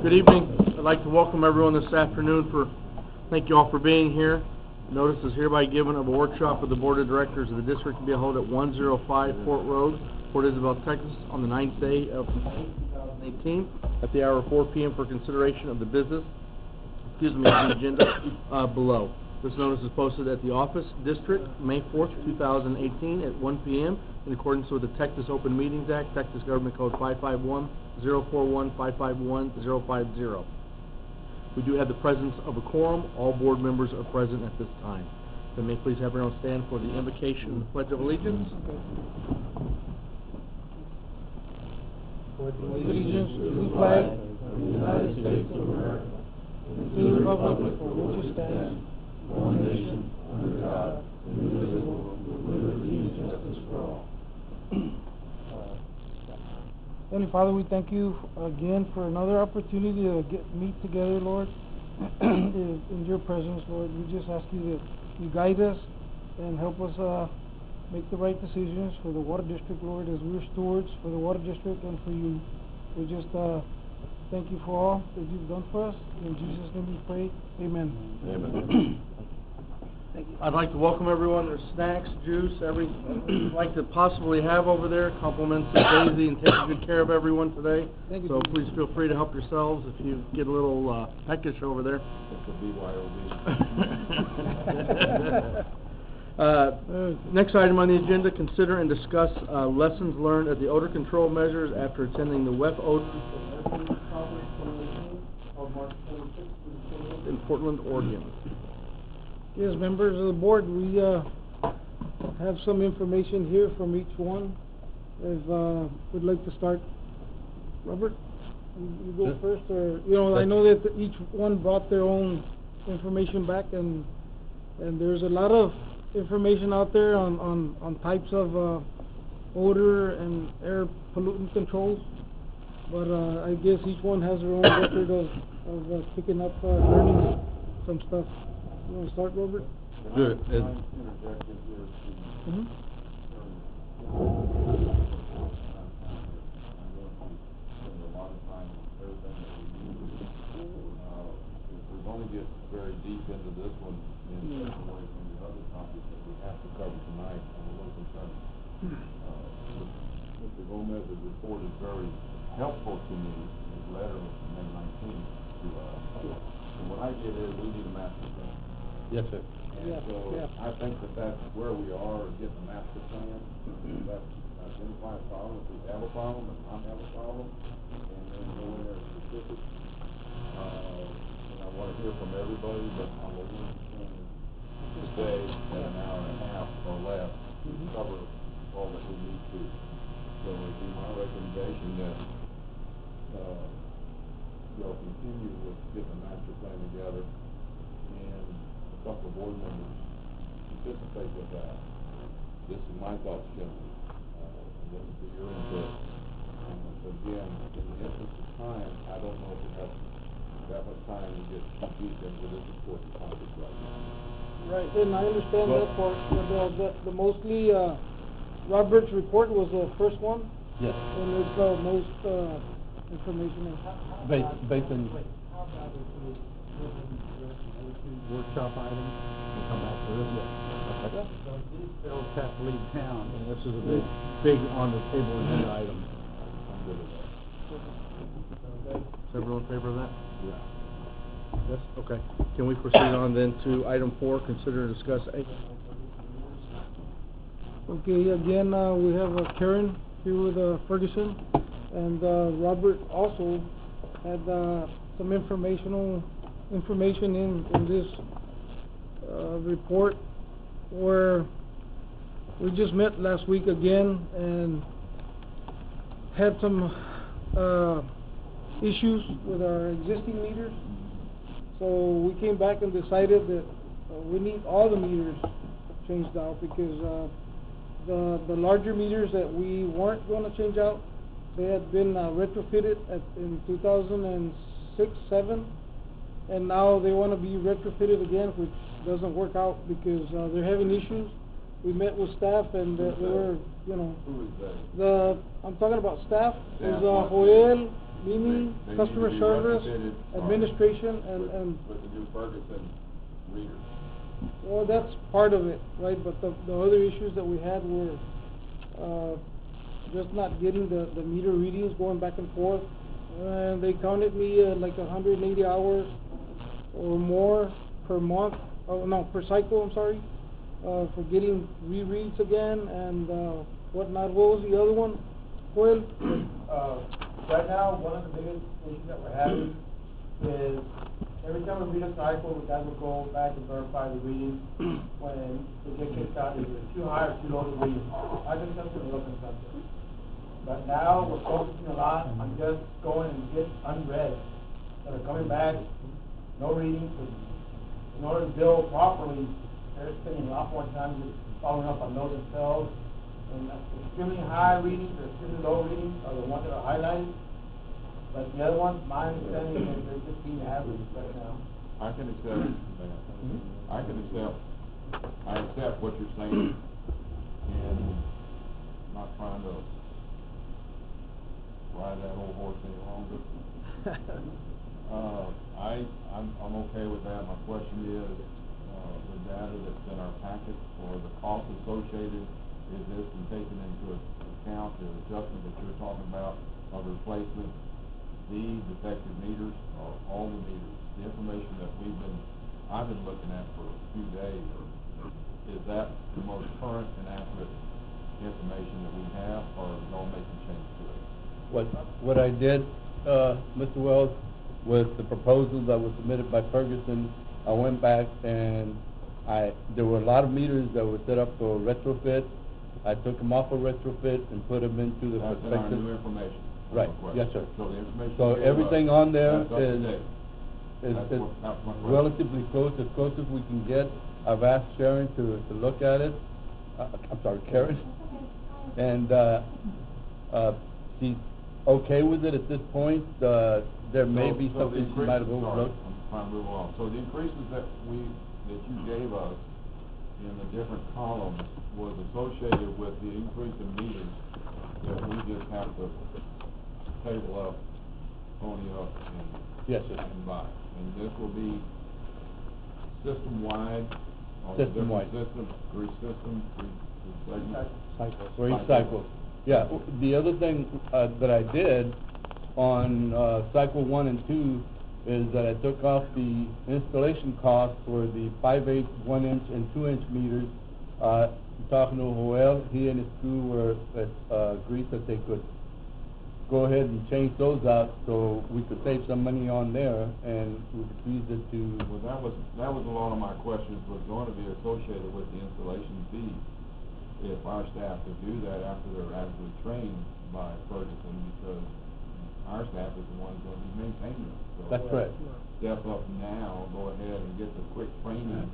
Good evening. I'd like to welcome everyone this afternoon. Thank you all for being here. Notice is hereby given of a workshop of the Board of Directors of the District to be held at 105 Fort Road, Port Isabel, Texas, on the 9th day of May 2018 at the hour of 4 p.m. for consideration of the business, of the agenda below. This notice is posted at the office, District, May 4th, 2018 at 1 p.m. in accordance with the Texas Open Meetings Act, Texas Government Code 551-041-551-050. We do have the presence of a quorum. All board members are present at this time. So may please have everyone stand for the invocation and the Pledge of Allegiance. Pledge of allegiance to the flag of the United States of America, and to the republic for which it stands, one nation, under God, indivisible, with liberty and justice for all. Heavenly Father, we thank you again for another opportunity to meet together, Lord, in your presence, Lord. We just ask you that you guide us and help us make the right decisions for the Water District, Lord, as we're stewards for the Water District and for you. We just thank you for all that you've done for us. In Jesus' name we pray. Amen. Amen. Thank you. I'd like to welcome everyone. There's snacks, juice, everything you'd like to possibly have over there. Compliments of Daisy and taking good care of everyone today. Thank you. So please feel free to help yourselves if you get a little peckish over there. It's a BYOB. Next item on the agenda, consider and discuss lessons learned at the odor control measures after attending the WEF Odor of March 26th in Portland, Oregon. Yes, members of the board, we have some information here from each one. If would like to start, Robert, you go first, or I know that each one brought their own information back, and there's a lot of information out there on types of odor and air pollutant controls, but I guess each one has their own record of picking up learning some stuff. You want to start, Robert? Good. We're going to get very deep into this one and take away from the other topics that we have to cover tonight. I'm a little concerned. Mr. Gomez's report is very helpful to me. His letter of May 19th to us. And what I get is we need a master plan. Yes, sir. And so I think that's where we are, getting a master plan. That's identify a problem, if we have a problem, if not have a problem, and then go in there specific. And I want to hear from everybody, but on the one thing today, in an hour and a half or less, to cover all that we need to. So it would be my recommendation that you'll continue with getting a master plan together, and a couple of board members participate with that. This is my thoughts, generally. And then for your input. Again, in the interest of time, I don't know if we have that much time to get too deep into this important topic right now. Right, and I understand that part. The mostly Robert's report was the first one. Yes. And it's the most information. Based on workshop items, and come back to this. Yeah. So these bills have to leave town, And this is a big on the table agenda item. I'm good with that. Is everyone in favor of that? Yeah. Yes? Okay. Can we proceed on then to item 4, consider and discuss Okay, again, we have Karen here with Ferguson, and Robert also had some information in this report, where we just met last week again and had some issues with our existing meters. So we came back and decided that we need all the meters changed out, because the larger meters that we weren't going to change out, they had been retrofitted in 2006-07, and now they want to be retrofitted again, which doesn't work out because they're having issues. We met with staff, and they were, Who is that? I'm talking about staff. Staff, Is Joel, Mimi, They need to customer be service, retrofitted, administration, with- and, With the new Ferguson readers. well, that's part of it, right? But the other issues that we had were, just not getting the meter readings going back and forth. And they counted me, like 180 hours or more per month, per cycle, I'm sorry, for getting rereads again and, whatnot. What was the other one, Joel? Right now, one of the biggest issues that we're having is every time we read a cycle, we got to go back and verify the readings when we get kicked out, either too high or too low the readings. High consumption or low consumption. But now we're focusing a lot on just going and get unread that are coming back, no readings. In order to bill properly, they're spending a lot more time just following up on those themselves. And extremely high readings or extremely low readings are the ones that are highlighted. But the other ones, my understanding is they're just being averaged right now. I can accept that. I accept what you're saying, and not trying to ride that old horse any longer. I'm okay with that. My question is, the data that's in our packet or the cost associated, is this and taken into account the adjustment that you're talking about of replacement, the defective meters, or all the meters? The information that I've been looking at for a few days, is that the most current and accurate information that we have, or are we going to make a change to it? What I did, Mr. Wells, with the proposal that was submitted by Ferguson, I went back and there were a lot of meters that were set up for retrofit. I took them off of retrofit and put them into the That's our new information. Right, Request. yes, sir. So the information. So you gave everything us, on there that's up to is date. That's my question. relatively close, as close as we can get. I've asked Sharon to look at it, I'm sorry, Karen, and, she's okay with it at this point. There may be So the something she might have increases are- overlooked. I'm trying to move along. So the increases that you gave us in the different columns was associated with the increase in meters that we just have to table up, pony up, Yes, sir. and buy. And this will be system-wide, or System-wide. different systems, three systems, three segments? For each cycle. Yeah, the other thing, that I did on, cycle 1 and 2 is that I took off the installation cost for the 5/8, 1-inch and 2-inch meters. Talking to Joel, he and his crew were, agreed that they could go ahead and change those out so we could save some money on there, and we could use it to. Well, that was a lot of my questions was going to be associated with the installation fee. If our staff could do that after they're actually trained by Ferguson, because our staff is the ones going to be maintaining it. So That's correct. step up now, go ahead and get the quick training,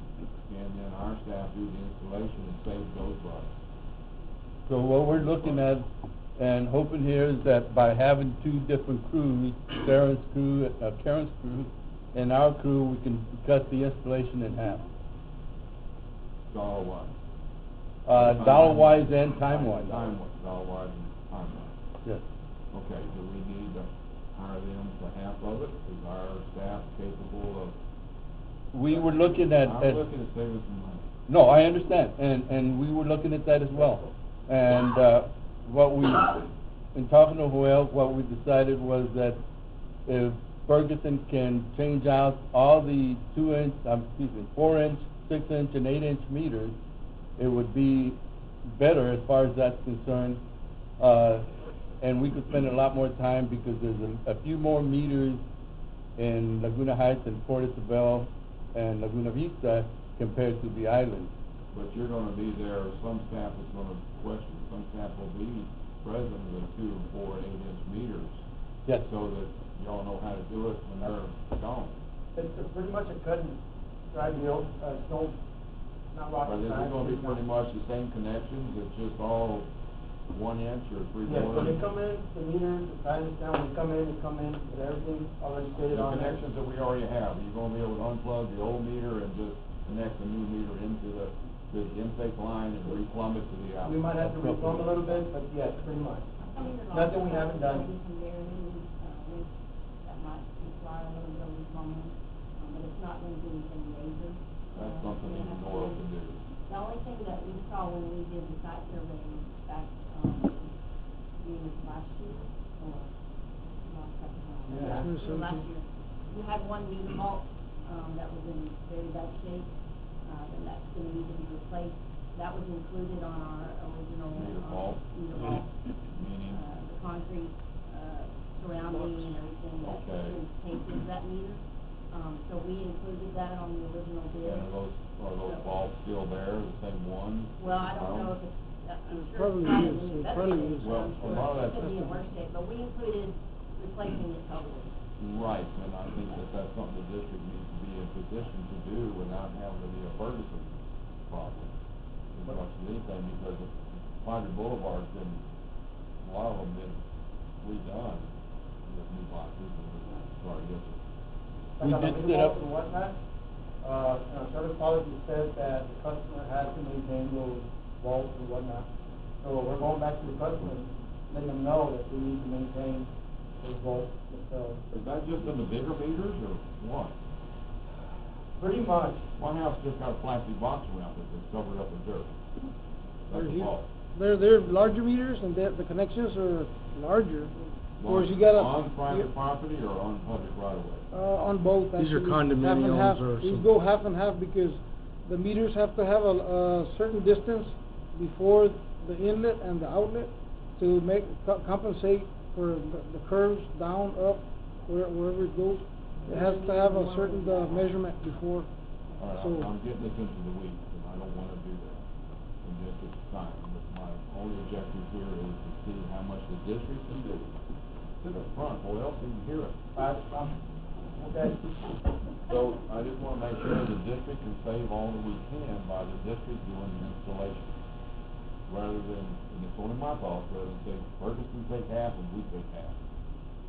and then our staff do the installation and save those bucks. So what we're looking at and hoping here is that by having two different crews, Karen's crew and our crew, we can cut the installation in half. Dollar-wise. Dollar-wise and time-wise. Time-wise, dollar-wise and time-wise. Yes. Okay, do we need to hire them for half of it? Is our staff capable of? We were looking at. I'm looking at saving some money. No, I understand, and we were looking at that as well. And, in talking to Joel, what we decided was that if Ferguson can change out all the 4-inch, 6-inch, and 8-inch meters, it would be better as far as that's concerned. And we could spend a lot more time because there's a few more meters in Laguna Heights and Port Isabel and Laguna Vista compared to the island. But you're gonna be there, some staff is gonna question, some staff will be present with 2, 4, and 8-inch meters. Yes. So that y'all know how to do it when they're gone. It's pretty much a cut and dry deal, not rocket But is it science. gonna be pretty much the same connections, it's just all 1 inch or 3/4? Yes, when they come in, the meters, I understand, when they come in, with everything already stated The on there. connections that we already have, you're gonna be able to unplug the old meter and just connect the new meter into the intake line and replumb it to the outlet. We might have to replumb a little bit, but yes, pretty much. Nothing we haven't done. project that might require a little bit of remodeling, but it's not gonna be anything major. That's something we you have to know of to do. The only thing that we saw when we did the site survey back, being last year, or last second round. Yeah. Last year, we had one meter vault, that was in very bad shape, and that's gonna need to be replaced. That was included on our original, Meter vault? meter vault. Meaning? The concrete, surrounding and everything that Okay. tainted that meter. So we included that on the original bid. And are those vaults still there, the same one? Well, I don't know if it's, I'm sure Probably it's not is. in any It better probably shape, is. but Well, I'm a sure lot of it that's- could be in worse shape, but we included replacing it totally. Right, and I think that that's something the district needs to be in position to do without having to be a Ferguson problem. As much as anything, because Padre Boulevard's been, a lot of them been redone with new boxes and, sorry, yes, sir. We did set up- And whatnot, service policy says that the customer has to maintain those vaults and whatnot. So we're going back to the customer, letting them know that they need to maintain those vaults themselves. Is that just in the bigger meters or what? Pretty much. My house just got a plastic box around it that's covered up with dirt. That's a vault. They're larger meters and the connections are larger. Of course, you gotta. On private property or on public right of way? On both, These are actually. Half and condominiums half. or These some- go half and half because the meters have to have a certain distance before the inlet and the outlet to compensate for the curves down, up, wherever it goes. It has to have a certain measurement before. All right, So, I'm getting this into the weeds, and I don't wanna do that in just this time, but my only objective here is to see how much the district can do. Sit up front, or else you can hear it. Okay. So, I just wanna make sure the district can save all that we can by the district doing the installation. Rather than, and it's only my thoughts, rather than say, Ferguson take half and we take half.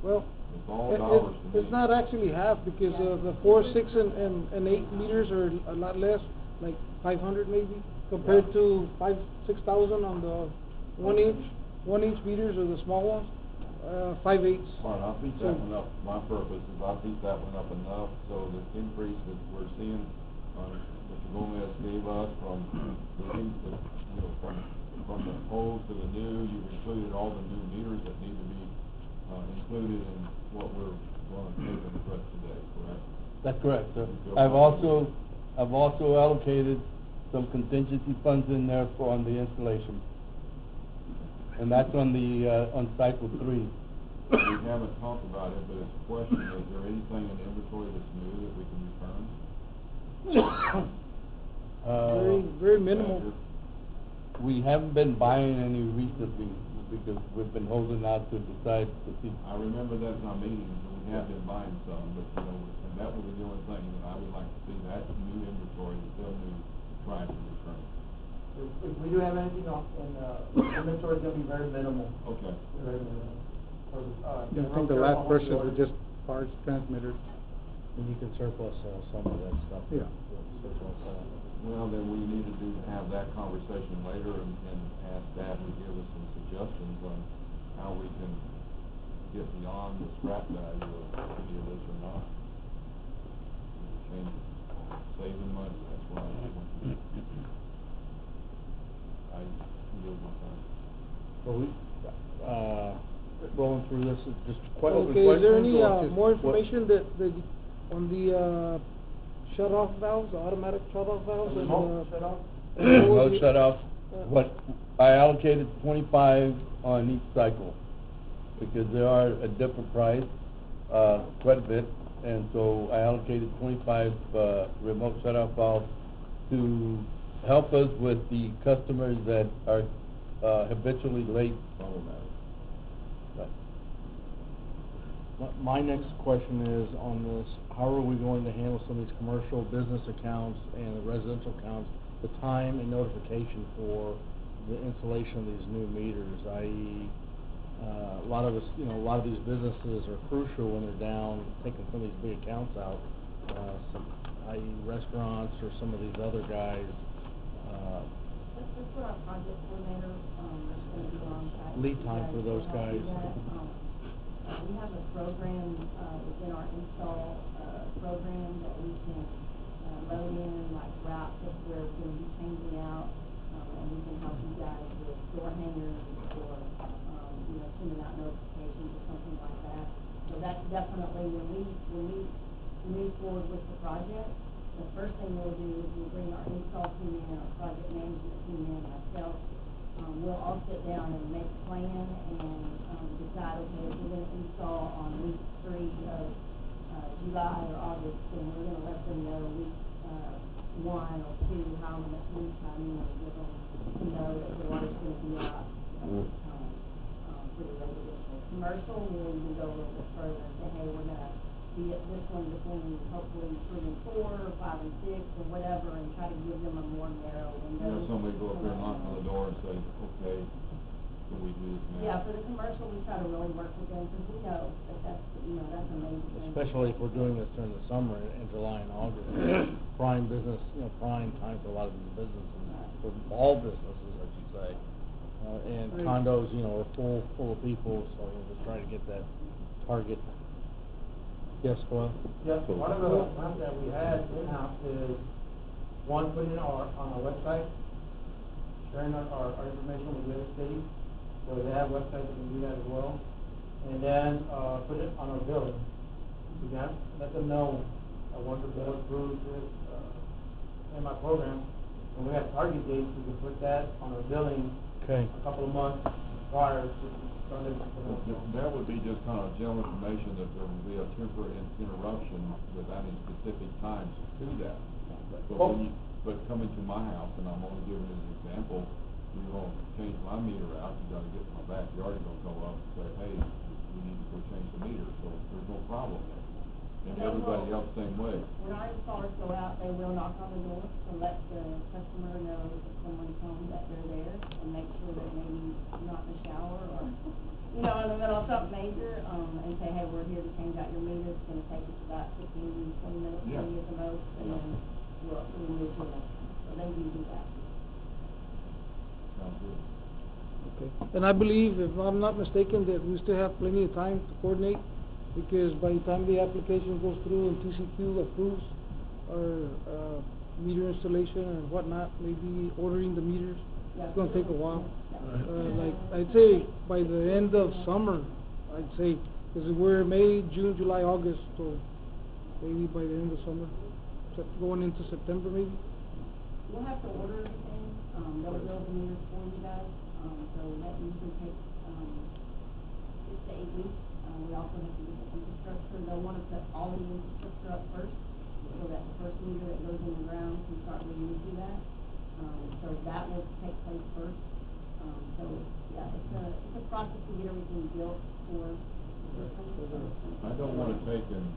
well, It's all dollars to me. it's not actually half because the 4, 6, and 8 meters are a lot less, like 500 maybe, compared to 5,000-6,000 on the 1 inch meters or the small ones, 5/8. All right, I think that went up, my purpose is I think that went up enough, so the increase that we're seeing, Mr. Gomez gave us from from the old to the new, you've included all the new meters that need to be, included in what we're going to take and address today, correct? That's correct, sir. You feel I've comfortable? also allocated some contingency funds in there on the installation. And that's on cycle 3. We haven't talked about it, but it's a question, is there anything in the inventory that's new that we can return? Very minimal. We haven't been buying any recently because we've been holding out to decide to see. I remember that in our meetings, and we have been buying some, but, and that was the only thing that I would like to see, that new inventory, the still new, try to return. If we do have anything on, inventory is gonna be very minimal. Okay. Very minimal. I think the last questions were just parts, transmitters. And you can surplus some of that stuff. Yeah. Surplus, Well, then we need to have that conversation later and ask staff to give us some suggestions on how we can get beyond the scrap value of any of this or not. Change, saving money, that's what I yield my time. Well, rolling through this is just quite open Okay, is there questions, any, or just more what- information on the, shut-off valves, the automatic shut-off valves? and, Remote shut off? No shut off. What, I allocated 25 on each cycle because they are a different price, quite a bit. And so I allocated 25, remote shut-off valves to help us with the customers that are, habitually late. My next question is on this, how are we going to handle some of these commercial business accounts and the residential accounts, the time and notification for the installation of these new meters, i.e., a lot of us, a lot of these businesses are crucial when they're down, taking some of these big accounts out, i.e. restaurants or some of these other guys, That's what our project coordinator, is gonna do on site. Lead time for those guys. We have a program, within our install, program that we can, load in, like routes that we're gonna be changing out, and we can help you guys with door hangers or, sending out notifications or something like that. So that's definitely, when we move forward with the project, the first thing we'll do is we'll bring our install team in, our project management team in, myself. We'll all sit down and make a plan and, decide, okay, if we're gonna install on week 3 of, July or August, then we're gonna let them know week, 1 or 2, how much lead time you want to give them to know that the water's gonna be out at this time, for the residential. Commercial, we'll even go a little bit further and say, hey, we're gonna be at this one between hopefully 3 and 4, or 5 and 6, or whatever, and try to give them a more narrow window. Somebody go up there and knock on the door and say, okay, can we do this now? Yeah, for the commercial, we try to really work with them, because we know that that's a major thing. Especially if we're doing this during the summer in July and August. Prime business, prime time for a lot of these businesses, for all businesses, I should say. And condos, are full of people, so we're just trying to get that target. Yes, go on. Yes, one of the ones that we had in-house is, one, putting it on our website, sharing our information with the other cities, so they have websites that can do that as well. And then, put it on our building. We can let them know, once the bill approves this, in my program, when we have target dates, we can put that on our billing Okay. a couple of months prior to starting. That would be just kind of general information that there will be a temporary interruption with any specific times to that. But coming to my house, and I'm only giving you an example, you're going to change my meter out, you got to get to my backyard, you're going to go up and say, hey, we need to go change the meter, so there's no problem there. And everybody else same way. When our installers go out, they will knock on the door to let the customer know that someone's home, that they're there, and make sure that maybe not in the shower or, in the middle of something major, and say, hey, we're here to change out your meter, it's gonna take us about 15, 20 minutes, maybe at the most, and then we'll move to the next one. So they do that. Sounds good. Okay. And I believe, if I'm not mistaken, that we still have plenty of time to coordinate, because by the time the application goes through and TCQ approves our meter installation and whatnot, maybe ordering the meters, it's gonna take a while. Like, I'd say by the end of summer, I'd say, because we're May, June, July, August, so maybe by the end of summer, going into September maybe. We'll have to order everything, they'll build the meters for you guys, so that usually takes, 6 to 8 weeks. We also have to get the infrastructure, they'll want to set all the infrastructure up first, so that the first meter that goes in the ground can start reading into that. So that will take place first. So, yeah, it's a process to get everything built for the system. I don't want to take and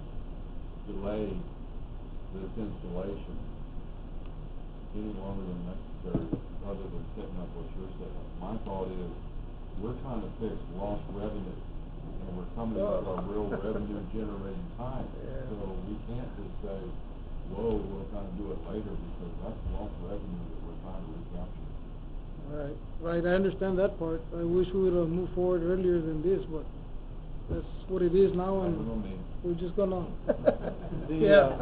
delay this installation any longer than necessary, other than setting up what you're setting up. My thought is, we're trying to fix lost revenue, and we're coming to a real revenue generating time. So we can't just say, whoa, we're gonna do it later, because that's lost revenue that we're trying to recapture. Right, I understand that part. I wish we would have moved forward earlier than this, but that's what it is now, and we're just gonna, yeah.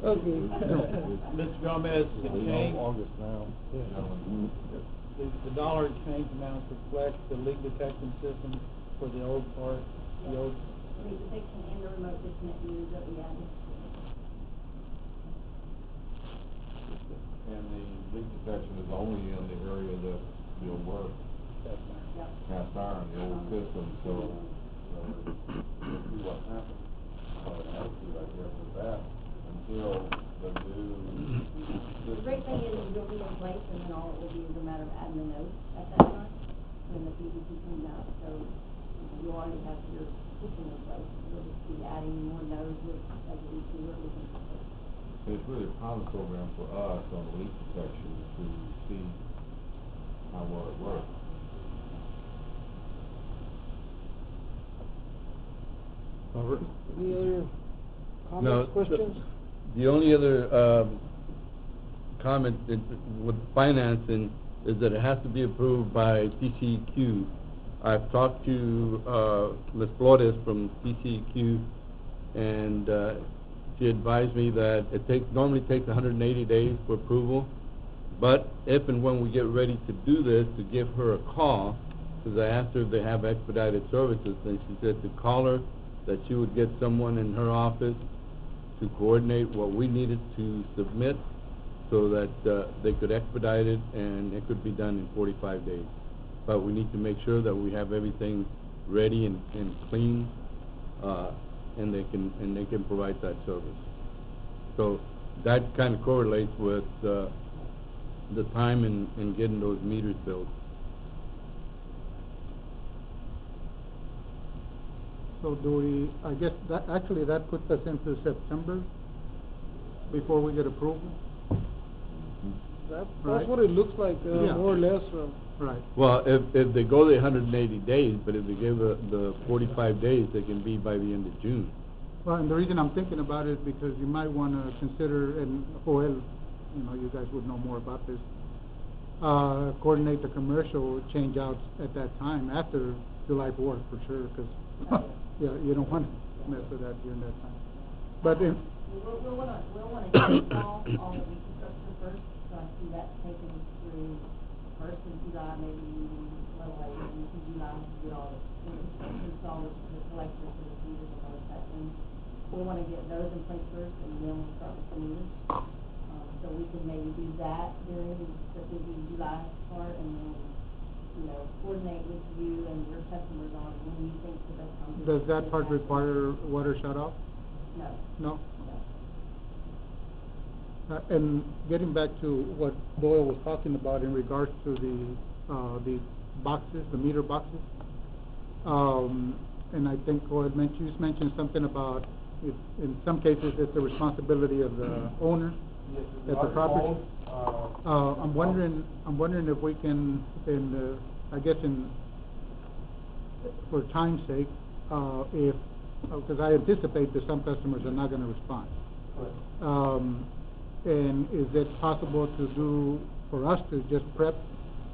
Okay. Mr. Gomez, the change, August now. the dollar exchange amounts reflect the leak detection system for the old part, the old. Leak detection and the remote disconnect meters that we added. And the leak detection is only in the area that will work. Yep. Cast iron, the old system, so, we'll see what happens. Attitude, I guess, with that, until the new. The great thing is you'll be in place, and then all it will be is a matter of adding the notes at that time, when the PVC comes out, so you'll already have your system in place. You'll just be adding more nodes as we see what we can do. It's really a pilot program for us on leak detection to see how well it works. Robert? Any other No, comments, questions? The only other, comment with financing is that it has to be approved by TCQ, I've talked to, Ms. Flores from CCQ, and, she advised me that normally takes 180 days for approval, but if and when we get ready to do this, to give her a call, because I asked her if they have expedited services, and she said to call her, that she would get someone in her office to coordinate what we needed to submit, so that, they could expedite it, and it could be done in 45 days. But we need to make sure that we have everything ready and clean, and they can provide that service. So that kind of correlates with, the time in getting those meters built. So do we, I guess that, actually that puts us into September before we get approval? That's Right. what it looks like, Yeah. more or less, Right. Well, if they go the 180 days, but if they give the 45 days, they can be by the end of June. Well, and the reason I'm thinking about it is because you might want to consider, and Joel, you guys would know more about this, coordinate the commercial change-outs at that time, after July 4th, for sure, because, yeah, you don't want to mess with that during that time. But if, We'll wanna install all the infrastructure first, so I see that taken through first of July, maybe a little later in July, to get all the infrastructure installed, the collectors for the meters and all that thing. We wanna get those in place first, and then we'll start with the meters. So we can maybe do that during the busy July part, and then, coordinate with you and your customers on when you think the best time to. does that part require water shut-off? No. No? And getting back to what Doyle was talking about in regards to the boxes, the meter boxes, and I think Doyle mentioned something about, in some cases, it's the responsibility of the owner at the property. I'm wondering if we can, for time's sake, because I anticipate that some customers are not going to respond. And is it possible for us to just prep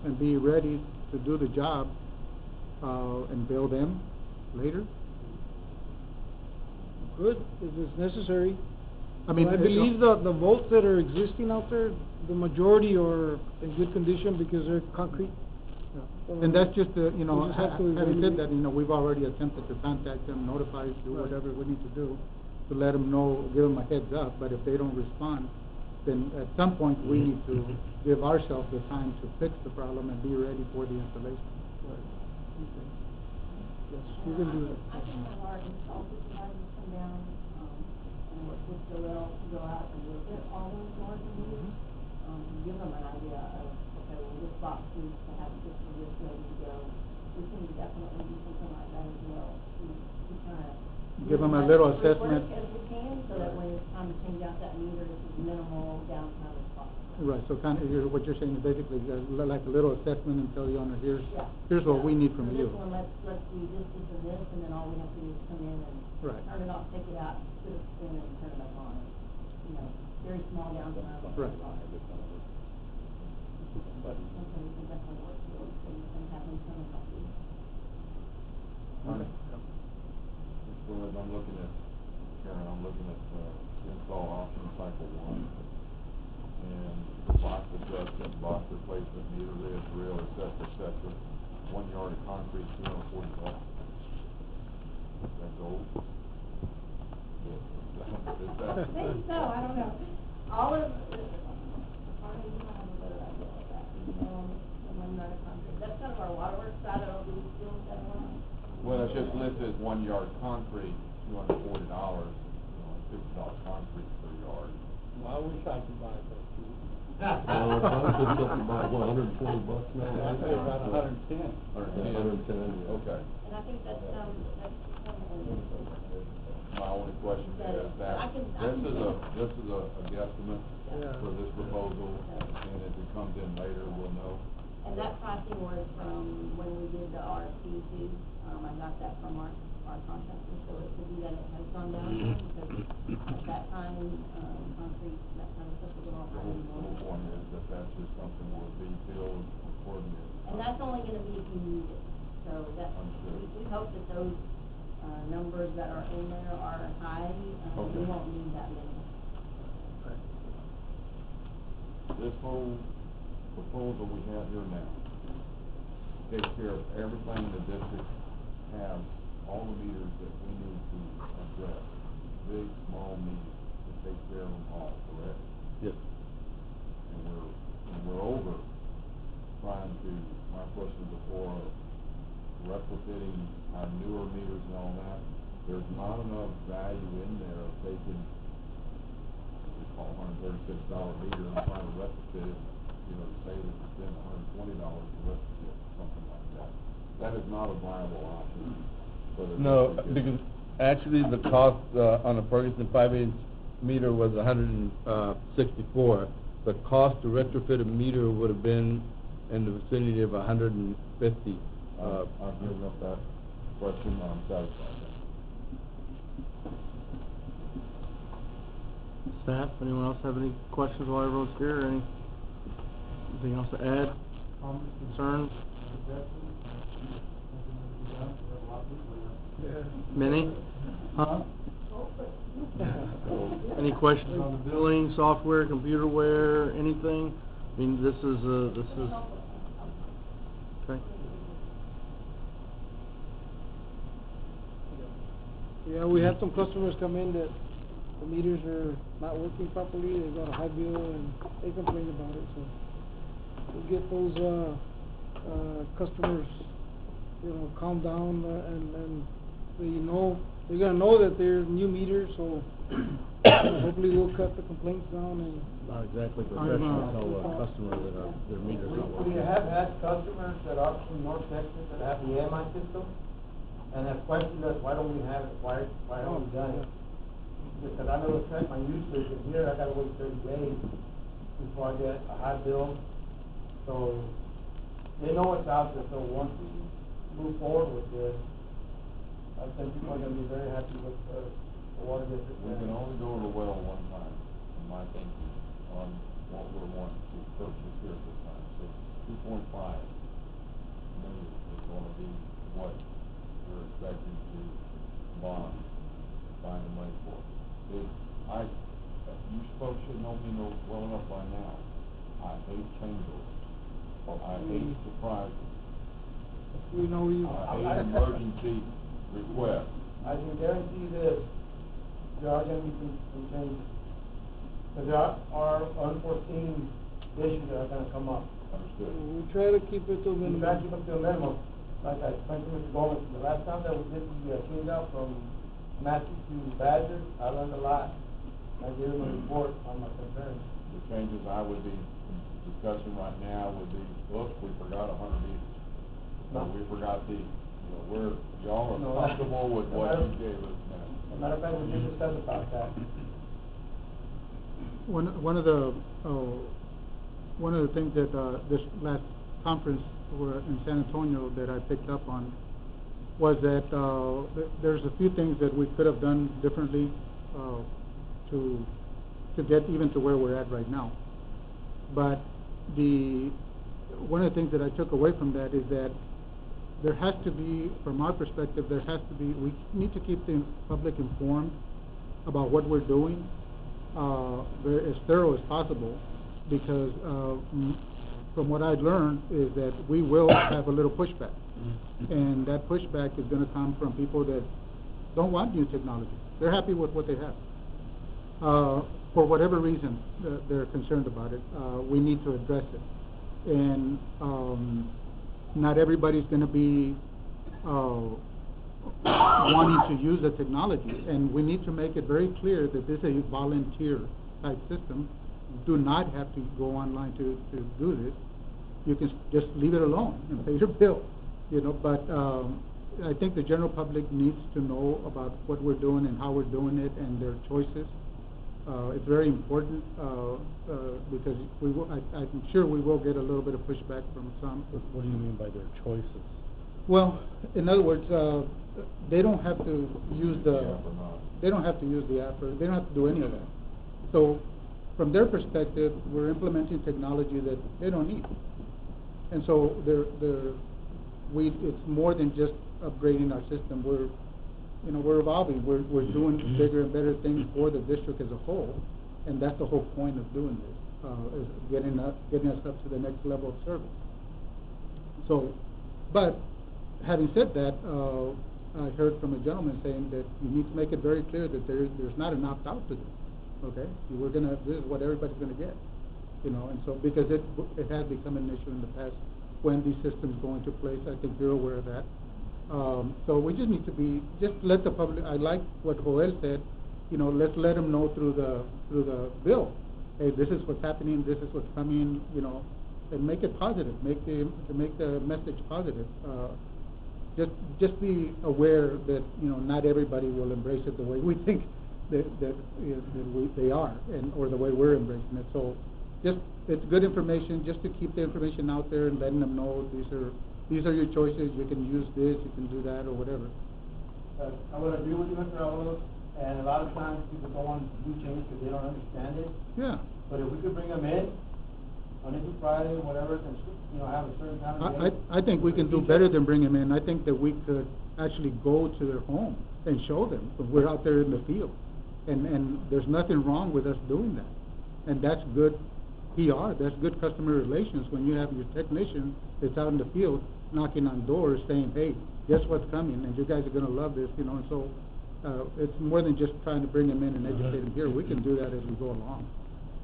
and be ready to do the job, and bill them later? good, if it's necessary. I mean, I believe the vaults that are existing out there, the majority are in good condition because they're concrete. And that's just, We just have to having said evaluate. that, we've already attempted to contact them, notify, do Right. whatever we need to do to let them know, give them a heads up, but if they don't respond, then at some point, we need to give ourselves the time to fix the problem and be ready for the installation. Yes, we can do that. I can have our install supervisors come down, and work with Joel to go out and look at all those doors and meters, give them an idea of, okay, well, this box needs to have this and this ready to go. We can definitely do something like that as well, to kind of. Give them a little as much assessment. work as we can, so that when it's time to change out that meter, it's as minimal downtime as possible. Right, so what you're saying is basically like a little assessment and tell the owner, Yeah. here's what we need from For you. this one, let's do this, and this, and then all we have to do is come in and Right. turn it off, take it out, put it in and turn it back on. Very small downtime. Right. But something we can definitely work towards, so you can have them come and help you. Well, as I'm looking at, Karen, I'm looking at, install option cycle 1. And the box adjustment, box replacement, meter lids, rail, et cetera, 1 yard of concrete, $240. That's old. Is that? I think so, I don't know. All of, Arnie, you might have a better idea of that, the 1 yard of concrete. That's kind of our waterworks side, I don't really feel that one. Well, it's just listed as 1 yard concrete, $240, $50 concrete per yard. Well, I wish I could buy that too. Something about, $120 now? I pay about 110. Okay. And I think that's My only question is that, this is a guesstimate for this proposal, and if it comes in later, we'll know. And that pricing was from when we did the RFP too. I got that from our contractor, so it could be that it has gone down, because at that time, concrete, that kind of stuff was all The kind whole of point is that that's just something will be filled accordingly. And that's only gonna be if you need it. So So that, we hope that those, numbers that are in there are high, we Okay. won't need that many. This whole proposal we have here now takes care of everything the district has, all the meters that we need to address, big, small, medium, it takes care of them all, correct? Yes. And we're over trying to, my question before, replicating our newer meters and all that. There's not enough value in there of taking, we call $136 meter and trying to replicate it, you know, say that you spend $120 to replicate something like that. That is not a viable option for the No, district. because actually the cost, on a Ferguson 5-inch meter was $164. The cost to retrofit a meter would have been in the vicinity of $150. I've given up that question, I'm satisfied. Staff, anyone else have any questions while everyone's here, or anything else to add? Concerns? Many? Huh? Any questions on the billing, software, computerware, anything? I mean, this is, okay. Yeah, we had some customers come in that the meters are not working properly, they got a high bill and they complain about it, so we'll get those, customers, you know, calm down, and they're gonna know that they're new meters, so hopefully we'll cut the complaints down and. Not exactly professional to tell a customer that their meter's not We working. have had customers that are from North Texas that have the AMI system and have questioned us, why don't we have it, why haven't we done it? Because I know it's my usage, and here I gotta wait 30 days before I get a high bill. So, they know what's out there, so once we move forward with this, I think people are gonna be very happy with the water district. We can only go to the well one time, in my thinking, on what we're wanting to purchase here at this time. So 2.5 million is gonna be what we're expecting to bond, find the money for. You folks should know me well enough by now. I hate change orders. I hate surprises. We know you. I hate emergency requests. I can guarantee this, there are gonna be some changes. Because there are unforeseen issues that are gonna come up. Understood. We try to keep it to a We minimum. try to keep them to a minimum. Like I explained to Mr. Gomez, the last time that we did the clean out from Matthew to Badger, I learned a lot. I gave him a report on my concerns. The changes I would be discussing right now would be, look, we forgot 100 meters. No, we forgot these. You know, y'all are comfortable with what you gave us now. As a matter of fact, we did discuss about that. One of the things that, this last conference in San Antonio that I picked up on was that, there's a few things that we could have done differently, to get even to where we're at right now. But one of the things that I took away from that is that there has to be, from our perspective, we need to keep the public informed about what we're doing, as thorough as possible, because, from what I've learned is that we will have a little pushback. And that pushback is gonna come from people that don't want new technology. They're happy with what they have. For whatever reason, they're concerned about it, we need to address it. And, not everybody's gonna be, wanting to use the technology, and we need to make it very clear that this is a volunteer type system. Do not have to go online to do this. You can just leave it alone and pay your bill, you know, but, I think the general public needs to know about what we're doing and how we're doing it and their choices. It's very important, because I'm sure we will get a little bit of pushback from some. What do you mean by their choices? Well, in other words, they don't have to use the app, or they don't have to do any of that. So, from their perspective, we're implementing technology that they don't need. And so it's more than just upgrading our system. We're evolving. We're doing bigger and better things for the district as a whole, and that's the whole point of doing this, is getting us up to the next level of service. So, but having said that, I heard from a gentleman saying that you need to make it very clear that there's not an opt-out to this. Okay, this is what everybody's gonna get, and so because it has become an issue in the past when these systems go into place. I think you're aware of that. So we just need to just let the public. I like what Joel said. Let's let them know through the bill. Hey, this is what's happening. This is what's coming. And make it positive. Make the message positive. Just be aware that not everybody will embrace it the way we think that they are, or the way we're embracing it. So it's good information, just to keep the information out there and letting them know these are your choices. You can use this, you can do that, or whatever. I would agree with you, Mr. Avalos, and a lot of times people don't want to do change because they don't understand it. Yeah. But if we could bring them in Monday through Friday, whatever, and have a certain time of day. I think we can do better than bring them in. I think that we could actually go to their home and show them when we're out there in the field. And there's nothing wrong with us doing that. And that's good PR, that's good customer relations when you have your technician that's out in the field knocking on doors saying, hey, guess what's coming, and you guys are going to love this, and so it's more than just trying to bring them in and educate them here. We can do that as we go along.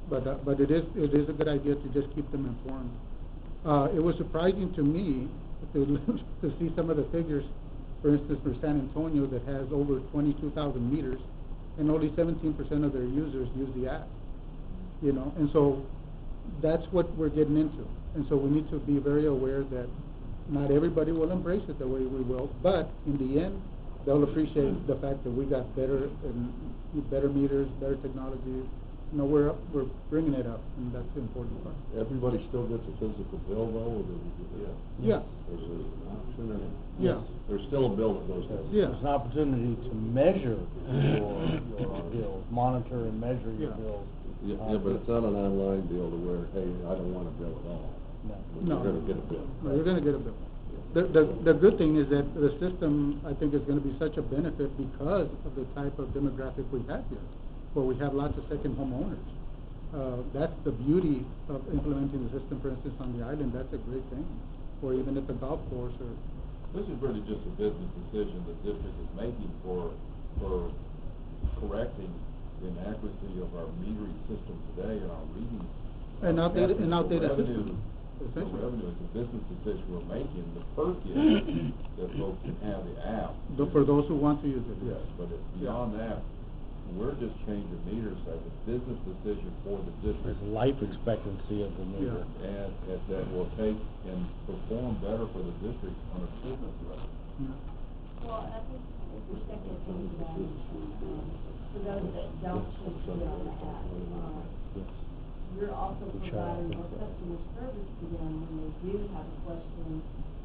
But it is a good idea to just keep them informed. It was surprising to me to see some of the figures, for instance, for San Antonio, that has over 22,000 meters, and only 17% of their users use the app. And so that's what we're getting into. And so we need to be very aware that not everybody will embrace it the way we will, but in the end, they'll appreciate the fact that we got better meters, better technology. We're bringing it up, and that's the important part. Everybody still gets a physical bill though, or do we get Yeah. There's an option, or? Yeah. There's still a bill that goes out. Yeah. There's an opportunity to measure your bills, monitor and measure your Yeah. bills. Yeah, but it's not an online deal to where, hey, I don't want a bill at all. No. You're gonna get a bill. No, you're gonna get a bill. The good thing is that the system, I think, is gonna be such a benefit because of the type of demographic we have here, where we have lots of second homeowners. That's the beauty of implementing the system, for instance, on the island. That's a great thing. Or even at the golf course, or. This is really just a business decision the district is making for correcting the inaccuracy of our metering system today and our readings. An outdated system. The revenue is a business decision we're making. The perk is that folks can have the app. For those who want to use it. Yes, but it's beyond that. We're just changing meters as a business decision for the district. There's life expectancy of the meter. And that will take and perform better for the district on a business level. Well, I think if we second thing to that, for those that don't choose to be on the app, you're also providing more customer service to them when they do have a question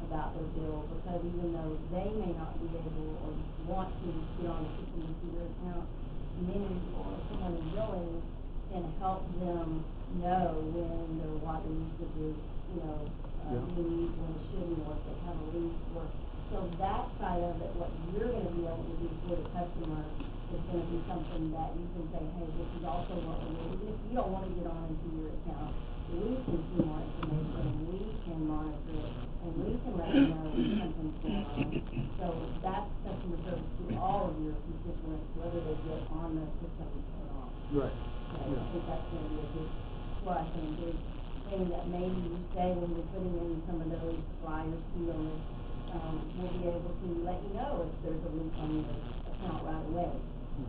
about their bill, because even though they may not be able or want to get on the system and see their account, many or someone in billing can help them know when their water usage is, being used when it shouldn't, or if they have a leak, or so that side of it, what you're going to be able to do for the customer is going to be something that you can say, hey, this is also what we're doing. Even if you don't want to get on into your account, we can see more information, we can monitor it, and we can let you know when something's going on. So that's customer service to all of your constituents, whether they get on the system or not. Right. So I think that's going to be a big plus and a big thing that maybe you say when you're putting in some of those flyers, seals, we'll be able to let you know if there's a leak on your account right away.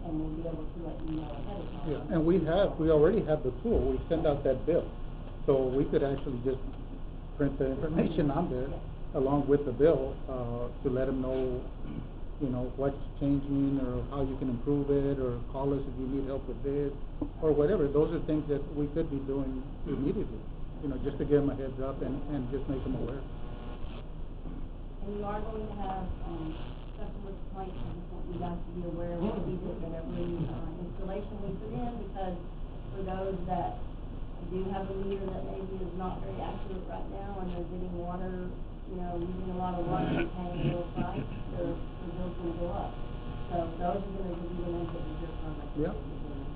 And we'll be able to let you know ahead of time. Yeah, and we already have the tool. We send out that bill. So we could actually just print the information on there along with the bill, to let them know, what's changing or how you can improve it, or call us if you need help with this, or whatever. Those are things that we could be doing immediately, just to give them a heads up and just make them aware. And you are going to have, customer complaints. I just want you guys to be aware of what we did at every installation we put in, because for those that do have a meter that maybe is not very accurate right now and they're getting water you know, using a lot of water and paying a little price, their bill's gonna go up. So those are gonna be the ones that reserve fund like Yeah. this at the beginning.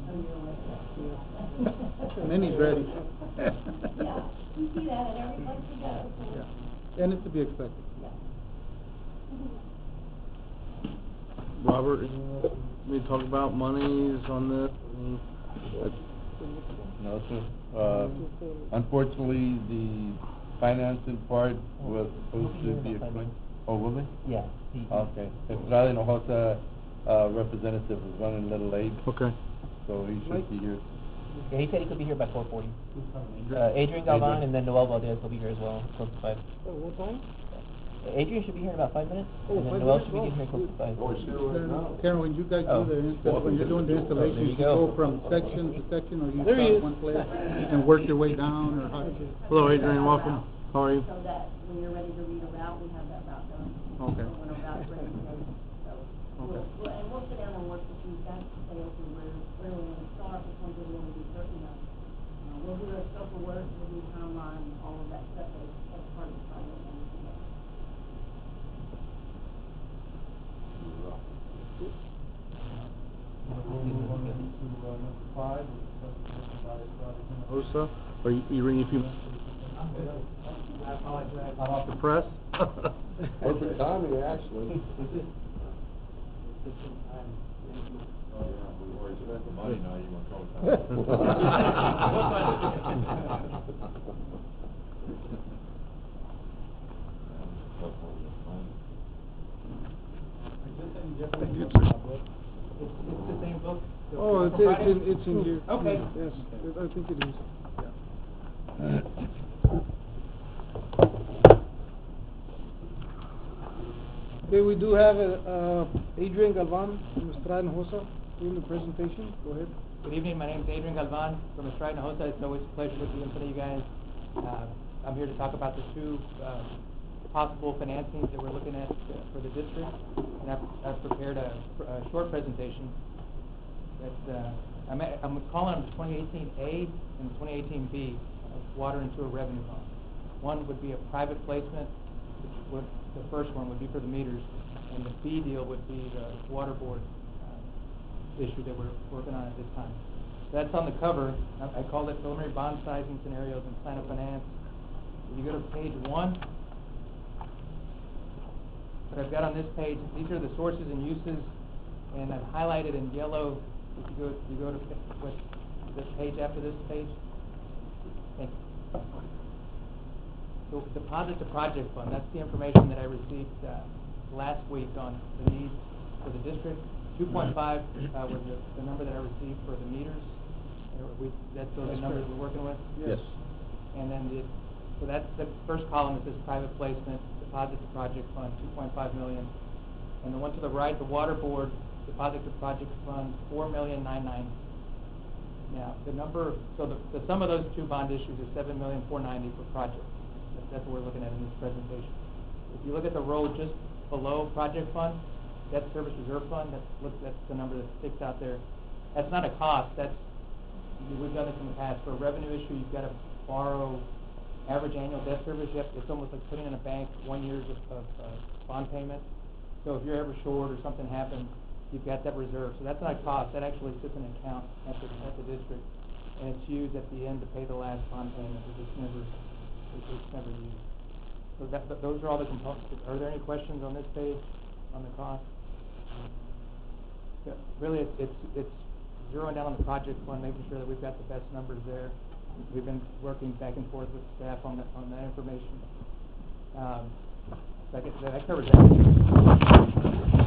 So you're aware. Minnie's ready. Yeah, you see that at every place you go. Yeah. And it's to be expected. Yeah. Robert, we talk about monies on this? No, sir. Unfortunately, the financing part was supposed to be explained. Oh, will they? Yeah. Okay. Estrada Hinojosa, representative is running a little late, Okay. so he should be here. Yeah, he said he could be here by 4:40. Adrian Galvan and then Noel Valdez will be here as well, close to 5. What time? Adrian should be here in about 5 minutes, Oh, and then 5 Noel minutes? should be getting here close to 5. Oh, it's still right now. Karen, when you guys Oh. do when you're doing the installation, There you you go. go from section to section, or you There he start is. one place and work your way down, or how? Hello, Adrian, welcome. How are you? So that when you're ready to read a route, we have that route done. Okay. So when a route's ready to go, so we'll sit down and work with you guys to say, okay, where we're gonna start, which ones we want to do certain of. We'll do a scope of work, we'll do timeline, all of that stuff as part of the project. Osa, are you reading a few minutes? Hot off the press? Perfect timing, actually. Oh, yeah, we've already spent the money, now you want to call It's the same book? Oh, From Friday? it's in here. Okay. Yes, I think it is. Okay, we do have, Adrian Galvan from Estrada Hinojosa doing the presentation. Go ahead. Good evening, my name is Adrian Galvan from Estrada Hinojosa. It's always a pleasure to be in front of you guys. I'm here to talk about the two possible financings that we're looking at for the district. And I've prepared a short presentation. I'm calling them the 2018A and the 2018B, water and sewer revenue bonds. One would be a private placement, which the first one would be for the meters, and the B deal would be the water board issue that we're working on at this time. That's on the cover. I call it preliminary bond sizing scenarios and plan of finance. If you go to page 1, what I've got on this page, these are the sources and uses, and I've highlighted in yellow. If you go to this page after this page. Thank you. So deposit to project fund, that's the information that I received last week on the needs for the district. 2.5 was the number that I received for the meters. That's those numbers we're working with? Yes. And then so that's the first column. It says private placement, deposit to project fund, 2.5 million. And the one to the right, the water board, deposit to project fund, 4,990,000. Now, the number, so the sum of those two bond issues is 7,490,000 per project. That's what we're looking at in this presentation. If you look at the row just below project fund, debt service reserve fund, that's the number that sticks out there. That's not a cost. We've done this in the past. For a revenue issue, you've got to borrow average annual debt service. It's almost like putting in a bank 1 year's of bond payment. So if you're ever short or something happens, you've got that reserve. So that's not a cost. That actually sits in an account at the district, and it's used at the end to pay the last bond payment. It's never used. So those are all the components. Are there any questions on this page on the cost? Yeah, really, it's zeroing down on the project fund, making sure that we've got the best numbers there. We've been working back and forth with staff on that information. That covers that.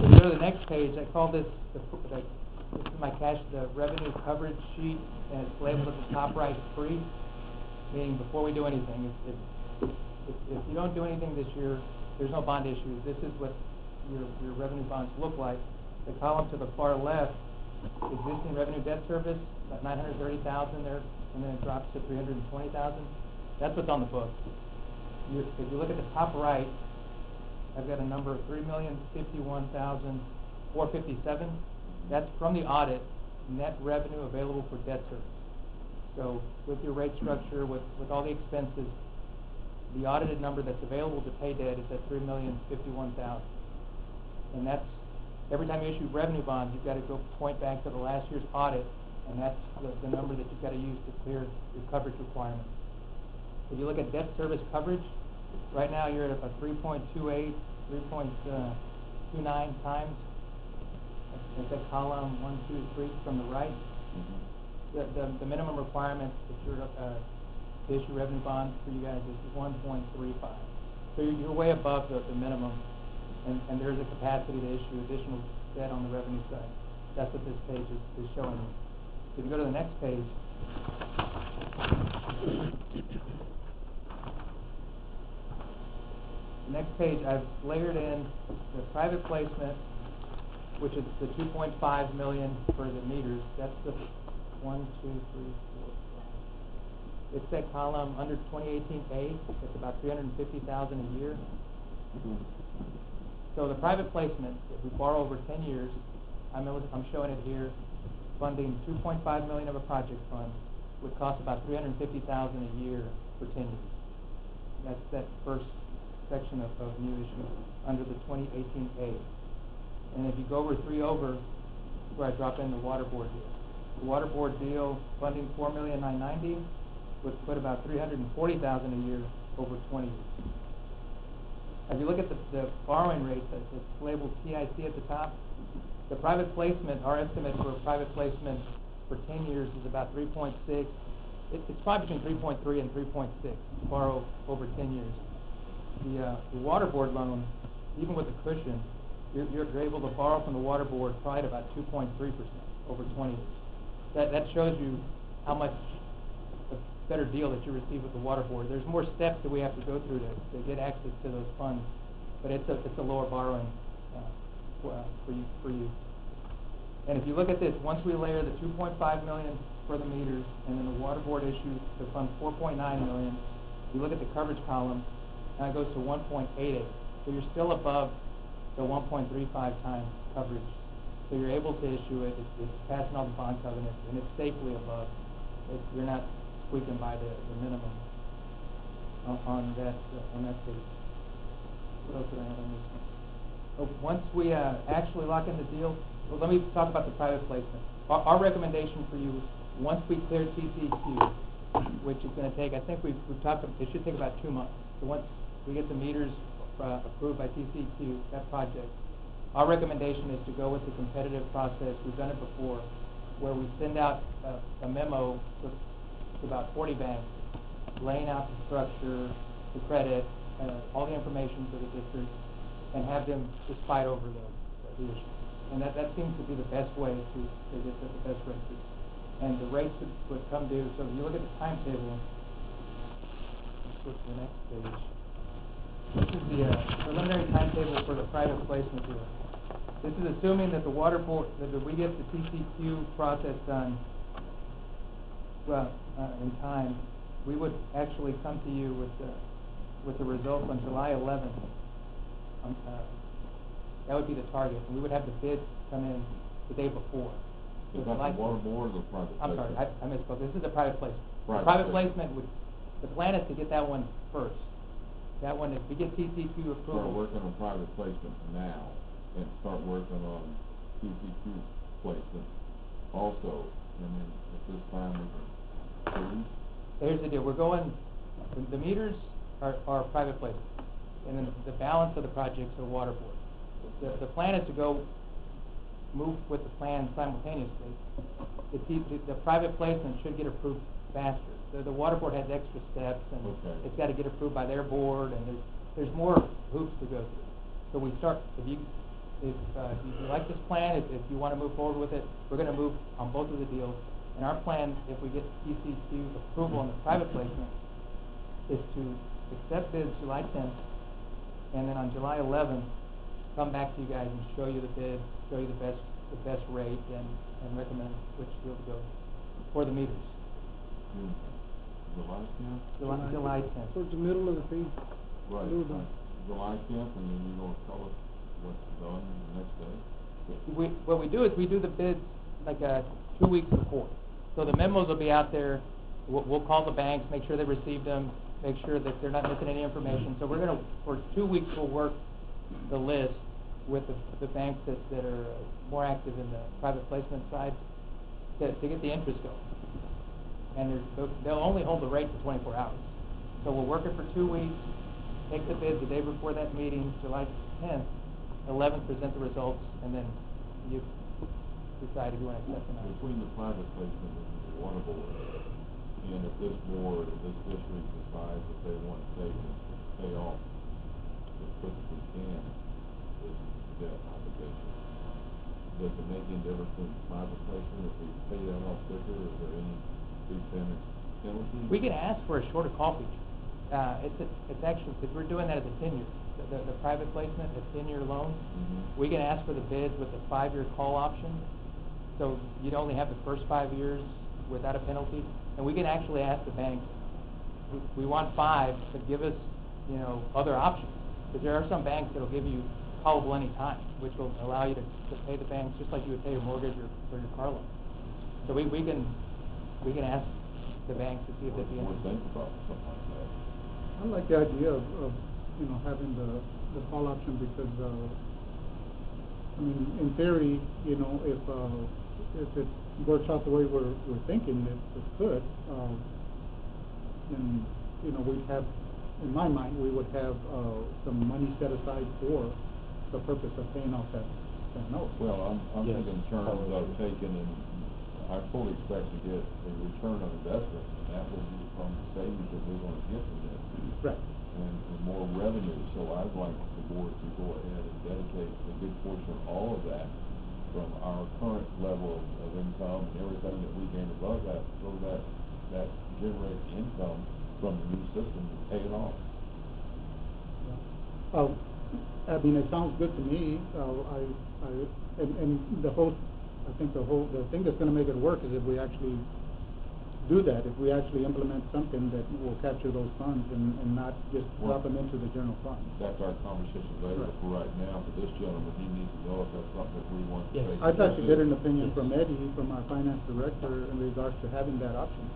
So you go to the next page. I call this this is my the revenue coverage sheet, and it's labeled at the top right free, meaning before we do anything. If you don't do anything this year, there's no bond issues. This is what your revenue bonds look like. The column to the far left, existing revenue debt service, about 930,000 there, and then it drops to 320,000. That's what's on the book. If you look at the top right, I've got a number of 3,051,457. That's from the audit, net revenue available for debt service. So with your rate structure, with all the expenses, the audited number that's available to pay debt is at $3,051,000. And that's, every time you issue revenue bonds, you've got to go point back to the last year's audit, and that's the number that you've got to use to clear your coverage requirements. If you look at debt service coverage, right now you're at a 3.28, 3.29 times. That's at column 1, 2, 3 from the right. The minimum requirement if you're to issue revenue bonds for you guys is 1.35. So you're way above the minimum, and there's a capacity to issue additional debt on the revenue side. That's what this page is showing you. If you go to the next page, I've layered in the private placement, which is the 2.5 million for the meters. That's the 1, 2, 3, 4, 5. It's that column under 2018A. It's about $350,000 a year. So the private placement, if we borrow over 10 years, I'm showing it here, funding 2.5 million of a project fund would cost about $350,000 a year for 10 years. That's that first section of new issue under the 2018A. And if you go over 3 over, where I drop in the water board deal. The water board deal funding $4,990,000 would put about $340,000 a year over 20 years. If you look at the borrowing rate that's labeled TIC at the top, the private placement, our estimate for a private placement for 10 years is about 3.6. It's probably between 3.3 and 3.6 to borrow over 10 years. The water board loan, even with the cushion, you're able to borrow from the water board probably at about 2.3% over 20 years. That shows you how much a better deal that you receive with the water board. There's more steps that we have to go through to get access to those funds, but it's a lower borrowing for you. And if you look at this, once we layer the 2.5 million for the meters and then the water board issue to fund 4.9 million, you look at the coverage column, and it goes to 1.88. So you're still above the 1.35 times coverage. So you're able to issue it. It's passing all the bond covenants, and it's safely above. You're not squeaking by the minimum on that page. What else did I have on this one? Once we actually lock in the deal, well, let me talk about the private placement. Our recommendation for you, once we clear TCQ, which is going to take, I think we've talked, it should take about 2 months. So once we get the meters approved by TCQ, that project, our recommendation is to go with the competitive process. We've done it before, where we send out a memo to about 40 banks, laying out the structure, the credit, all the information for the district, and have them just fight over the issue. And that seems to be the best way to get the best rates. And the rates would come due. So if you look at the timetable, let's go to the next page. This is the preliminary timetable for the private placement deal. This is assuming that the water board, that we get the TCQ process done in time. We would actually come to you with the results on July 11th. That would be the target, and we would have the bids come in the day before. Is that the water board or the private I'm placement? sorry, I misspoke. This is a private placement. Private placement would, the plan is to get that one first. That one, if we get TCQ approval. Start working on private placement now, and start working on TCQ placement also, and then at this time we can. Here's the deal. We're going, the meters are private placement, and then the balance of the projects are water board. The plan is to go move with the plan simultaneously. The private placement should get approved faster. The water board has extra steps, and it's got to get approved by their board, and there's more hoops to go through. So we start, if you like this plan, if you want to move forward with it, we're going to move on both of the deals. And our plan, if we get TCQ approval on the private placement, is to accept bids July 10th, and then on July 11th, come back to you guys and show you the bid, show you the best rate, and recommend which deal to go for the meters. July 10th? July 10th. Towards the middle of the page. Right, July 10th, and then you're going to tell us what's done the next day? What we do is we do the bids like 2 weeks before. So the memos will be out there. We'll call the banks, make sure they receive them. make sure that they're not missing any information. So we're gonna, for 2 weeks, we'll work the list with the banks that are more active in the private placement side to get the interest going. And they'll only hold the rate for 24 hours. So we'll work it for 2 weeks, take the bids the day before that meeting, July 10th, 11th, present the results, and then you decide if you want to accept them. Between the private placement and the water board, and if this board, if this district decides that they want to take and pay off as quick as we can, this debt obligation, does it make any difference in private placement if we pay that off quicker? Is there any prepayment penalty? We can ask for a shorter call feature. It's actually, because we're doing that as a 10-year, the private placement, a 10-year loan. Mm-hmm. We can ask for the bids with a 5-year call option. So you'd only have the first 5 years without a penalty. And we can actually ask the bank, we want 5, but give us, you know, other options. Because there are some banks that'll give you callable any time, which will allow you to pay the banks just like you would pay your mortgage or your car loan. So we can ask the banks to see if they'd be What do you interested. think about something like that? I like the idea of you know, having the call option because, I mean, in theory, you know, if it works out the way we're thinking it could, then, you know, we'd have, in my mind, we would have some money set aside for the purpose of paying off that note. Well, I'm Yes. thinking in terms of taking, and I fully expect to get a return on investment, and that will be from the savings that we're going to get from this. Right. And more revenue, so I'd like the board to go ahead and dedicate a good portion of all of that from our current level of income and everything that we gain above that, so that generates income from the new system to pay it off. I mean, it sounds good to me. And the thing that's going to make it work is if we actually do that, if we actually implement something that will capture those funds and not just drop them into the general fund. That's our conversation later. Right. For right now, for this gentleman, he needs to know if that's something that we want to Yes. take. I'd like to get an opinion from Eddie, from our finance director, in regards to having that option.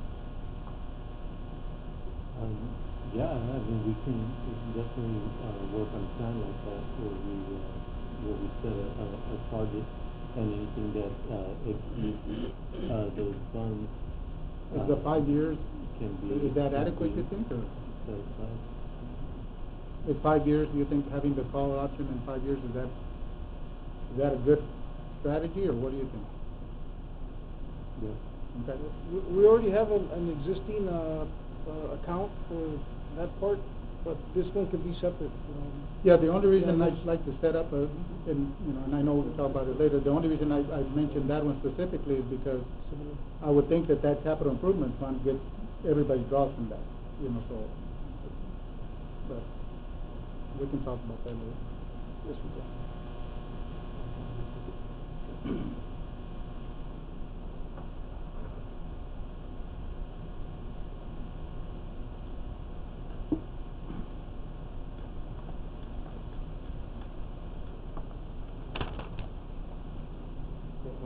Yeah, I mean, we can definitely, work on a plan like that, where we set a target, and anything that, exceeds, those funds. Is the 5 years, Can be. is that adequate, you think, or? Set aside. Is 5 years, do you think having the call option in 5 years, is that a good strategy, or what do you think? Yeah. Okay. We already have an existing, account for that part, but this one could be separate, you know. Yeah, the only reason Yeah, I'd like to set up and I know we'll talk about it later, the only reason I mentioned that one specifically is because I would think that capital improvement fund gets, everybody draws from that, you know, so, but we can talk about that later. Yes, we can.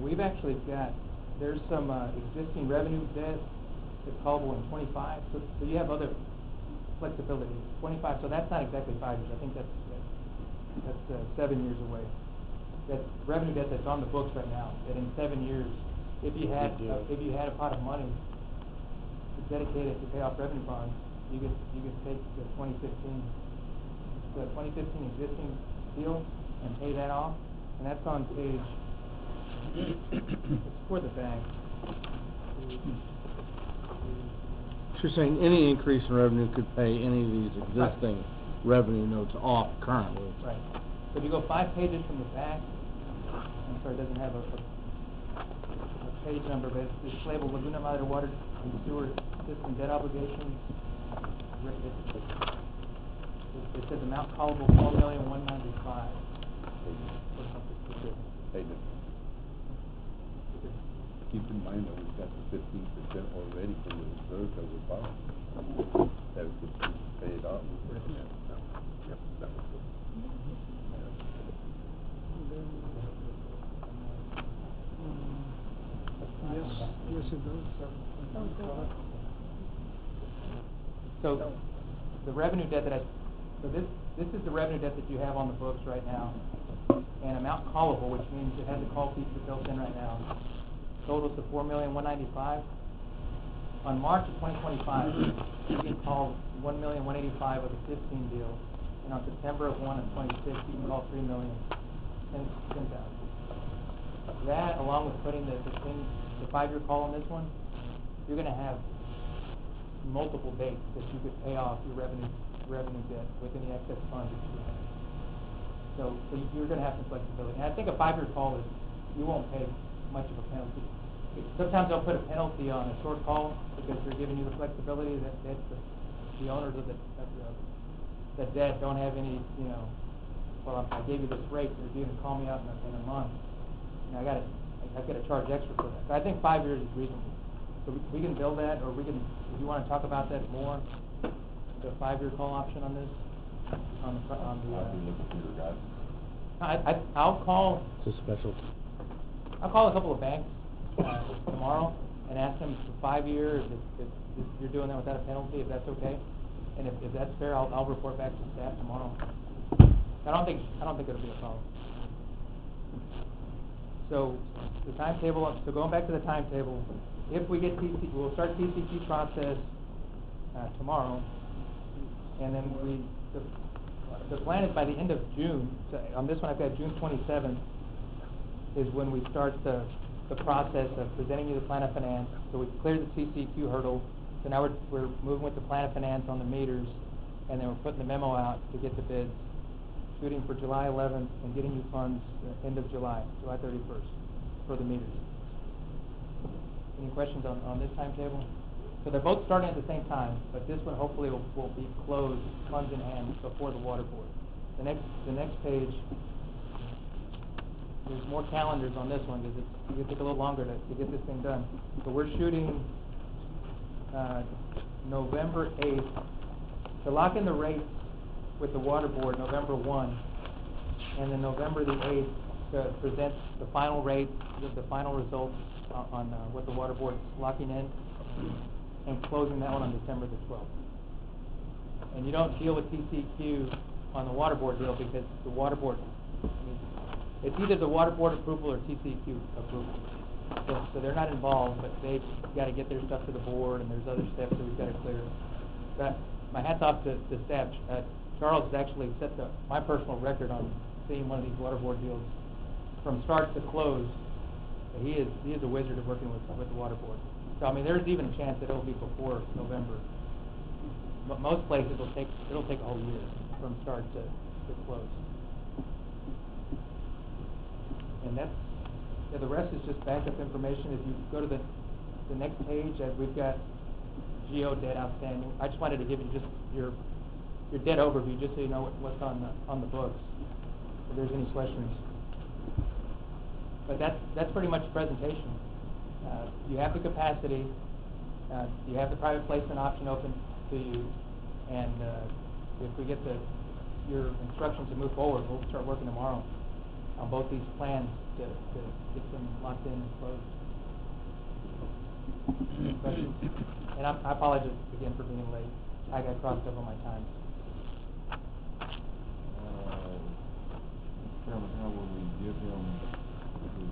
We've actually got, there's some existing revenue debt that's callable in 25, so you have other flexibility. 25, so that's not exactly 5 years, I think that's 7 years away. That revenue debt that's on the books right now, that in 7 years, if you had a pot of money to dedicate it to pay off revenue bonds, you could take the 2015 existing deal and pay that off, and that's on page. It's for the bank. So you're saying any increase in revenue could pay any of these existing revenue notes off currently? Right. So if you go 5 pages from the back, I'm sorry, it doesn't have a page number, but it's labeled Laguna Madre Water and Sewer System Debt Obligations. It says amount callable $4,195,000 or something specific. Keep in mind that we've got the 15% already from the reserve that we're borrowing. That we could pay it off. Yes, it does. So the revenue debt so this is the revenue debt that you have on the books right now, and amount callable, which means it has a call feature built in right now, totals to $4,195,000. On March of 2025, you can call $1,185,000 of the 15 deal, and on September of 26, you can call $3,010,000. That, along with putting the 5-year call on this one, you're going to have multiple dates that you could pay off your revenue debt with any excess funds that you have. So you're going to have some flexibility. And I think a 5-year call you won't pay much of a penalty. Sometimes they'll put a penalty on a short call because they're giving you the flexibility that the owners of the debt don't have any, well, I gave you this rate, so if you're going to call me out in a month, I've got to charge extra for that. So I think 5 years is reasonable. So we can build that, or we can, if you want to talk about that more, the 5-year call option on this, on the. I'll be looking for your guys. I'll call. It's a specialty. I'll call a couple of banks tomorrow and ask them for 5 years if you're doing that without a penalty, if that's okay, and if that's fair, I'll report back to staff tomorrow. I don't think it'll be a problem. So the timetable. So going back to the timetable, if we get we'll start TCQ process tomorrow, and then the plan is by the end of June. So on this one, I've got June 27th is when we start the process of presenting you the plan of finance. So we cleared the TCQ hurdle. So now we're moving with the plan of finance on the meters, and then we're putting the memo out to get the bids, shooting for July 11th and getting you funds end of July 31st for the meters. Any questions on this timetable? So they're both starting at the same time, but this one hopefully will be closed, funds in hand, before the water board. The next page, there's more calendars on this one because it's going to take a little longer to get this thing done. So we're shooting November 8th to lock in the rates with the water board November 1, and then November the 8th to present the final rate, the final results on what the water board's locking in, and closing that one on December the 12th. And you don't deal with TCQ on the water board deal because the water board, it's either the water board approval or TCQ approval. So they're not involved, but they've got to get their stuff to the board, and there's other steps that we've got to clear. But my hat's off to staff. Charles has actually set my personal record on seeing one of these water board deals from start to close. He is a wizard of working with the water board. So I mean, there's even a chance that it'll be before November. But most places it'll take a whole year from start to close. And the rest is just backup information. If you go to the next page, we've got GO debt outstanding. I just wanted to give you just your debt overview, just so you know what's on the books. If there's any questions. But that's pretty much the presentation. You have the capacity. You have the private placement option open to you, and if we get your instructions to move forward, we'll start working tomorrow on both these plans to get them locked in and closed. Questions? And I apologize again for being late. I got crossed up on my time. Chairman, how will we give him to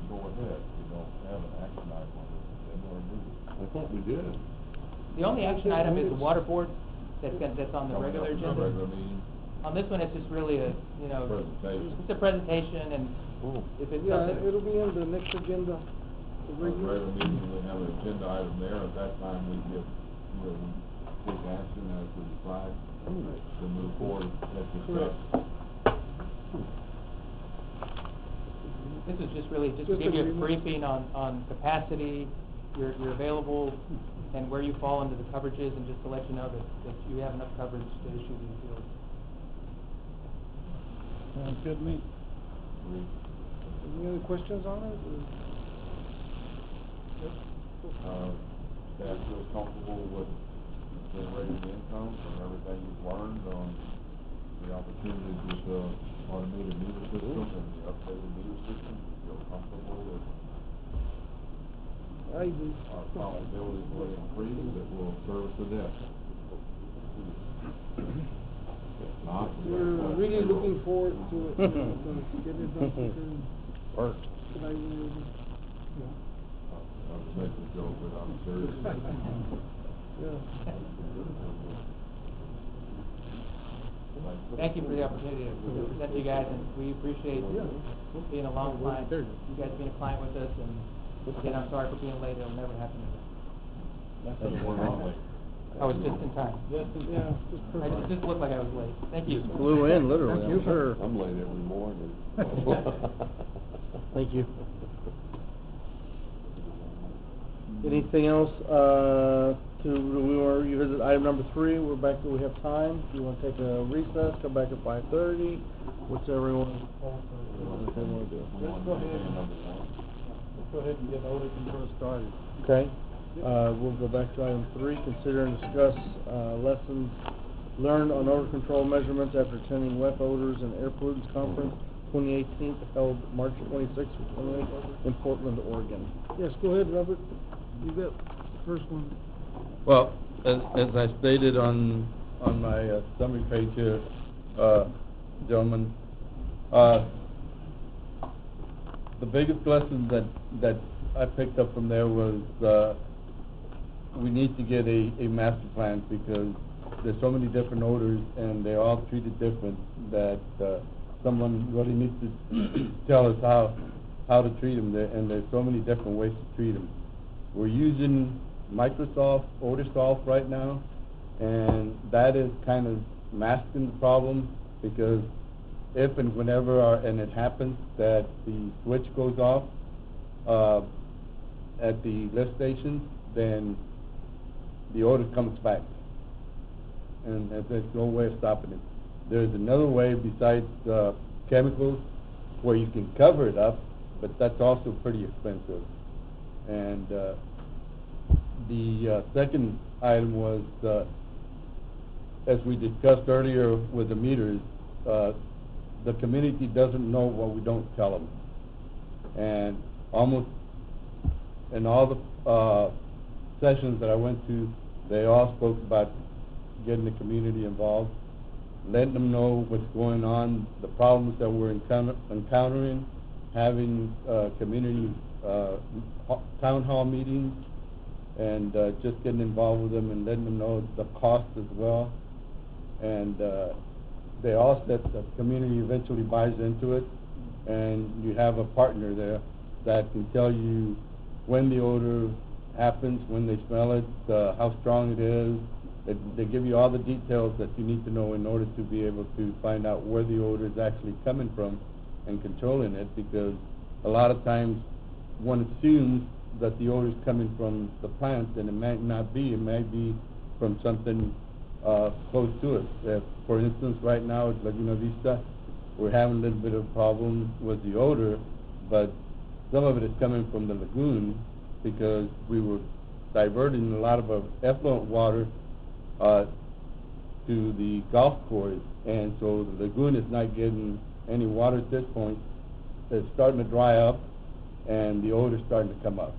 go ahead? We don't have an action item on this. I thought we did. The only action item is the water board that's on the regular agenda. Regular meeting. On this one, it's just really Presentation. it's a presentation, and if it's something. It'll be in the next agenda. The Regular meeting, we have an agenda item there. At that time, we'll take action as we decide to move forward as discussed. This is just really to give you a briefing on capacity, your available, and where you fall into the coverages, and just to let you know that you have enough coverage to issue these deals. Sounds good to me. Any other questions on it? Staff feels comfortable with generating income from everything you've learned on the opportunities with the automated meter system and the updated meter system. You feel comfortable with I do. our accountability for increase that will service the debt. We're really looking forward to it, you know, to get it done quicker and Work. tonight we I was making a joke, but I'm serious. yeah. Thank you for the opportunity to present to you guys, and we appreciate being a long client, you guys being a client with us, and again, I'm sorry for being late, it'll never happen again. I was just in time. Yeah, just I just looked like I was late. Thank you. Flew in, literally, I'm sure. I'm late every morning. Thank you. Anything else, do we want to revisit item number 3? We're back, do we have time? Do you want to take a recess, come back at 5:30? Whichever one they want to do. Let's go ahead and get odor control started. Okay, we'll go back to item 3, consider and discuss, lessons learned on odor control measurements after attending wet odors and air pollutants conference 2018 held March 26th to 28th in Portland, Oregon. Yes, go ahead, Robert. You got the first one. Well, as I stated on my summary page here, gentlemen, the biggest lesson that I picked up from there was we need to get a master plan, because there's so many different odors and they're all treated different that someone really needs to tell us how to treat them, and there's so many different ways to treat them. We're using Microsoft OdorSolve right now, and that is kind of masking the problem, because if and whenever and it happens that the switch goes off at the lift station, then the odor comes back, and there's no way of stopping it. There's another way besides chemicals where you can cover it up, but that's also pretty expensive. And the second item was, as we discussed earlier with the meters, the community doesn't know what we don't tell them. And almost in all the sessions that I went to, they all spoke about getting the community involved, letting them know what's going on, the problems that we're encountering, having community town hall meetings, and just getting involved with them and letting them know the cost as well. And they all said that the community eventually buys into it, and you have a partner there that can tell you when the odor happens, when they smell it, how strong it is. They give you all the details that you need to know in order to be able to find out where the odor is actually coming from and controlling it, because a lot of times one assumes that the odor is coming from the plant, and it might not be. It might be from something close to it. For instance, right now at Laguna Vista, we're having a little bit of a problem with the odor, but some of it is coming from the lagoon, because we were diverting a lot of our effluent water to the golf course, and so the lagoon is not getting any water at this point. It's starting to dry up, and the odor is starting to come up.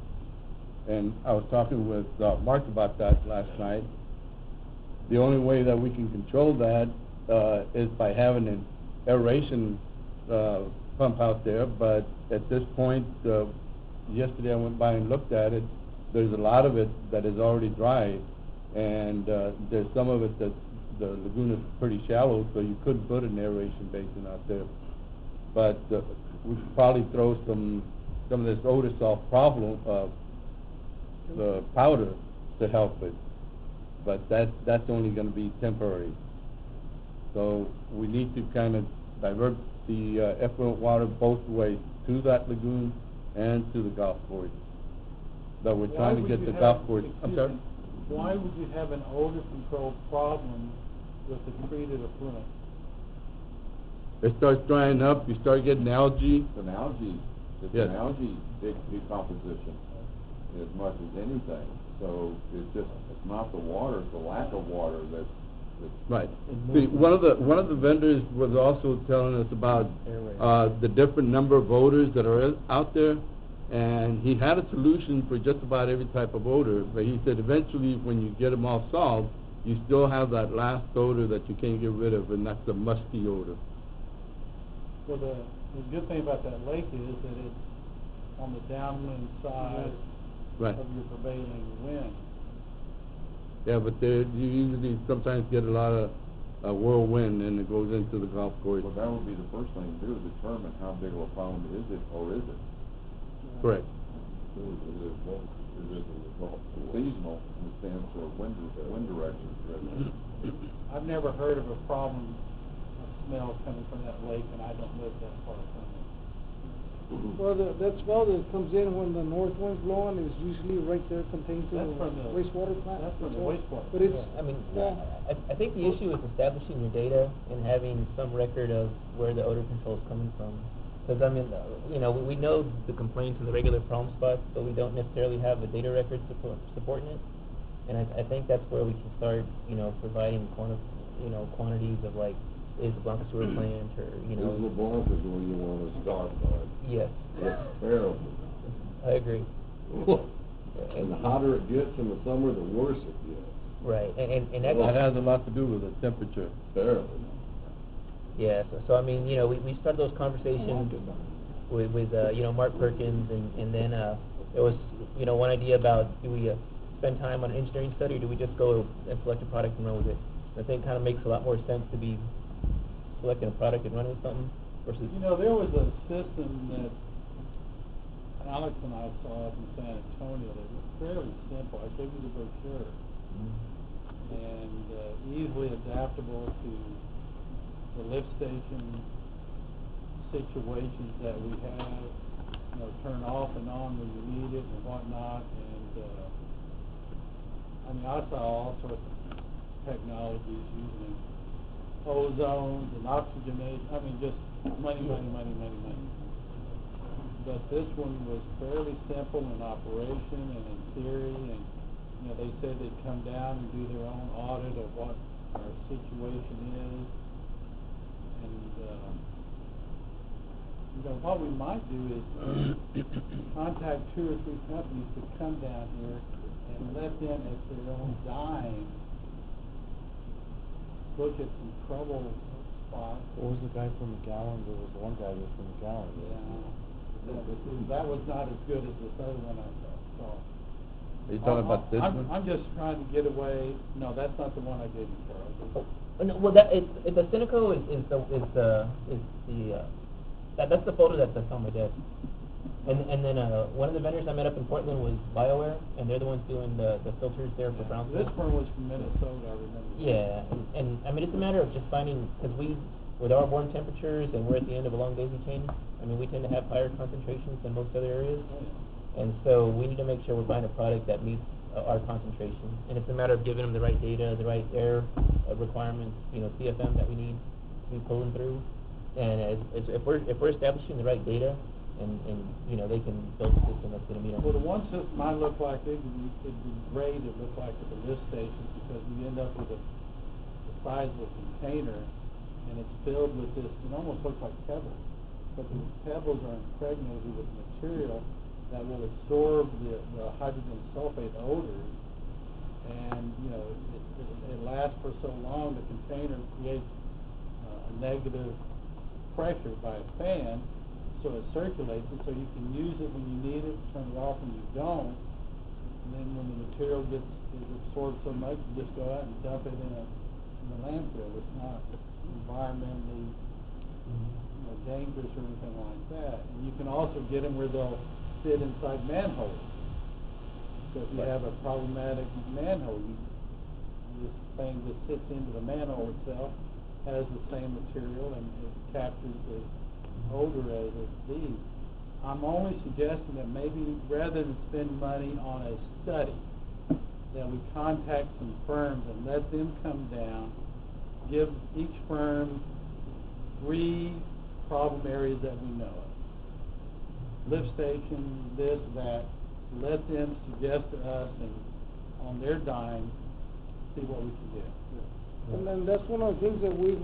And I was talking with Mark about that last night. The only way that we can control that is by having an aeration pump out there, but at this point, yesterday I went by and looked at it, there's a lot of it that is already dry, and there's some of it that the lagoon is pretty shallow, so you couldn't put an aeration basin out there. But we could probably throw some of this OdorSolve problem, the powder, to help it. But that's only going to be temporary. So we need to kind of divert the effluent water both ways, to that lagoon and to the golf course. But we're trying to get the golf course. I'm sorry? Why would you have an odor control problem with the treated effluent? It starts drying up, you start getting algae. It's an algae decomposition as much as anything. So it's not the water, it's the lack of water that's right. See, one of the vendors was also telling us about the different number of odors that are out there, and he had a solution for just about every type of odor. But he said eventually, when you get them all solved, you still have that last odor that you can't get rid of, and that's the musty odor. Well, the good thing about that lake is that it's on the downwind side Right. of your prevailing wind. Yeah, but there, you usually sometimes get a lot of whirlwind, and it goes into the golf course. Well, that would be the first thing to do, determine how big of a problem is it, or is it? Correct. Is it seasonal in the sense of wind direction? I've never heard of a problem of smell coming from that lake, and I don't live that far from it. Well, that smell that comes in when the north wind's blowing is usually right there contained to That's the from the wastewater plant. That's from the So- wastewater. But it's, I mean, yeah. I think the issue is establishing your data and having some record of where the odor control is coming from. Because, I mean, you know, we know the complaints and the regular problem spots, but we don't necessarily have a data record supporting it. And I think that's where we can start, you know, providing quantities of, like, is the Blanca sewer plant, or, you know. This LeBlanc is where you want to start, bud. Yes. It's terrible. I agree. And the hotter it gets in the summer, the worse it gets. Right, and that That has a lot to do with the temperature. Terrible. yeah, so I mean, you know, we started those conversations with you know, Mark Perkins, and then there was, you know, one idea about, do we spend time on an engineering study, or do we just go and select a product and run with it? I think it kind of makes a lot more sense to be selecting a product and running with something versus... You know, there was a system that Alex and I saw up in San Antonio that was fairly simple. I gave you the brochure. And easily adaptable to the lift station situations that we have, you know, turn off and on when you need it and whatnot. And I mean, I saw all sorts of technologies using ozones and oxygenation. I mean, just money. But this one was fairly simple in operation and in theory, and you know, they said they'd come down and do their own audit of what our situation is. And you know, what we might do is contact 2 or 3 companies to come down here and let them at their own dime look at some trouble spots. What was the guy from McAllen? There was one guy that was from McAllen. That was not as good as this other one I saw. Are you talking about this one? I'm just trying to get away. No, that's not the one I gave you, Charles. Oh, no, well, that is the Cineco that's the folder that's on my desk. And then one of the vendors I met up in Portland was BioWare, and they're the ones doing the filters there for Brownsville. This one was from Minnesota, I remember. Yeah, and I mean, it's a matter of just finding, because with our warm temperatures, and we're at the end of a long daisy chain, I mean, we tend to have higher concentrations than most other areas. And so we need to make sure we're buying a product that meets our concentration. And it's a matter of giving them the right data, the right air requirements, you know, CFM that we need to be pulling through. And if we're establishing the right data, and you know, they can build a system that's going to meet our... Well, the one system I look like, it'd be great, it looked like at the lift station, because you end up with the size of a container, and it's filled with this, it almost looks like pebbles. But the pebbles are impregnated with material that will absorb the hydrogen sulfate odors, and you know, it lasts for so long. The container creates a negative pressure by a fan, so it circulates it, so you can use it when you need it, turn it off when you don't, and then when the material is absorbed so much, you just go out and dump it in the landfill. It's not environmentally dangerous or anything like that. And you can also get them where they'll fit inside manholes. So if you have a problematic manhole, this thing that sits into the manhole itself has the same material, and it captures the odor as it's these. I'm only suggesting that maybe rather than spend money on a study, that we contact some firms and let them come down, give each firm 3 problem areas that we know of. Lift station, this, that. Let them suggest to us, and on their dime, see what we can do. And then that's one of the things that we've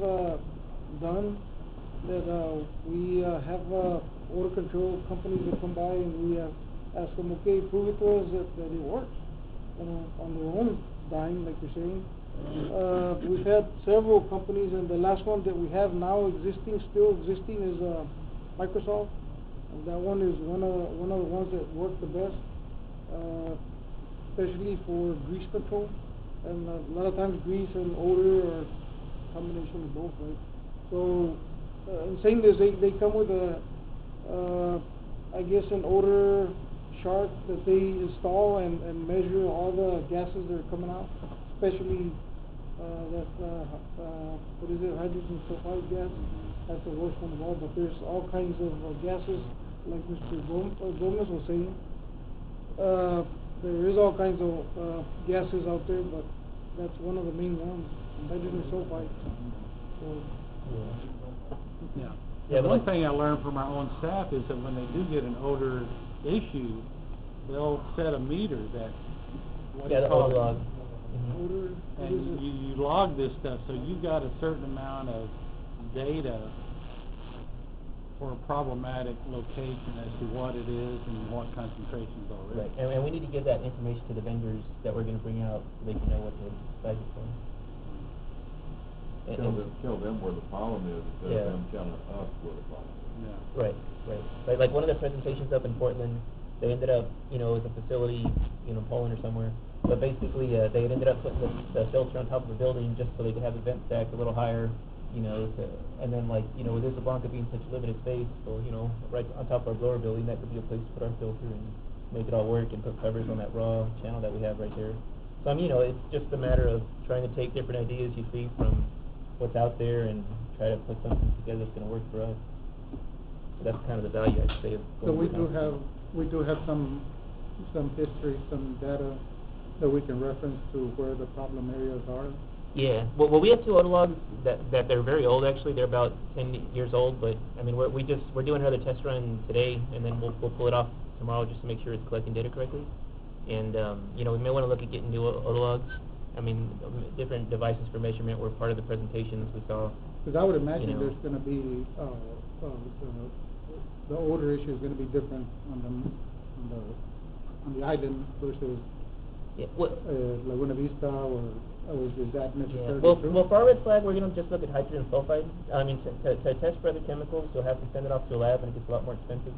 done, that we have order control companies that come by, and we ask them, okay, prove it to us that it works, you know, on their own dime, like you're saying, We've had several companies, and the last one that we have now still existing is, Microsoft. And that one is one of the ones that work the best, especially for grease control. And a lot of times grease and odor are a combination of both, right? So, in saying this, they come with I guess an odor chart that they install and measure all the gases that are coming out, especially what is it, hydrogen sulfide gas. That's the worst one of all, but there's all kinds of gases, like Mr. Gomez was saying. There is all kinds of gases out there, but that's one of the main ones, hydrogen sulfide. So, Yeah. Yeah, The but one thing I learned from our own staff is that when they do get an odor issue, they'll set a meter that, what do Yeah, you the call odor it? log. odor, what is And it? you log this stuff, so you got a certain amount of data for a problematic location as to what it is and what concentrations are Right, in. and we need to give that information to the vendors that we're gonna bring out, so they can know what to size it for. Tell them where the problem is, instead Yeah. of them telling us where the problem is. Yeah. Right, right. Like one of the presentations up in Portland, they ended up, it was a facility, Poland or somewhere. But basically, they had ended up putting the filter on top of the building just so they could have the vent stack a little higher, and then with Isla being such limited space, so, right on top of our blower building, that could be a place to put our filter and make it all work and put covers on that raw channel that we have right there. So, it's just a matter of trying to take different ideas you see from what's out there and try to put something together that's gonna work for us. So that's kind of the value, I'd say, of So going we to do have some history, some data that we can reference to where the problem areas are. Yeah, well, we have two autologs that they're very old, actually. They're about 10 years old, but we're doing another test run today, and then we'll pull it off tomorrow just to make sure it's collecting data correctly. And we may want to look at getting new autologs. Different devices for measurement were part of the presentations we saw. Because I would imagine know. there's gonna be, the odor issue is gonna be different on the island versus Yeah, Laguna Vista, or is that necessarily Well, true? for our red flag, we're going to just look at hydrogen sulfide. To test for other chemicals, you'll have to send it off to a lab, and it gets a lot more expensive.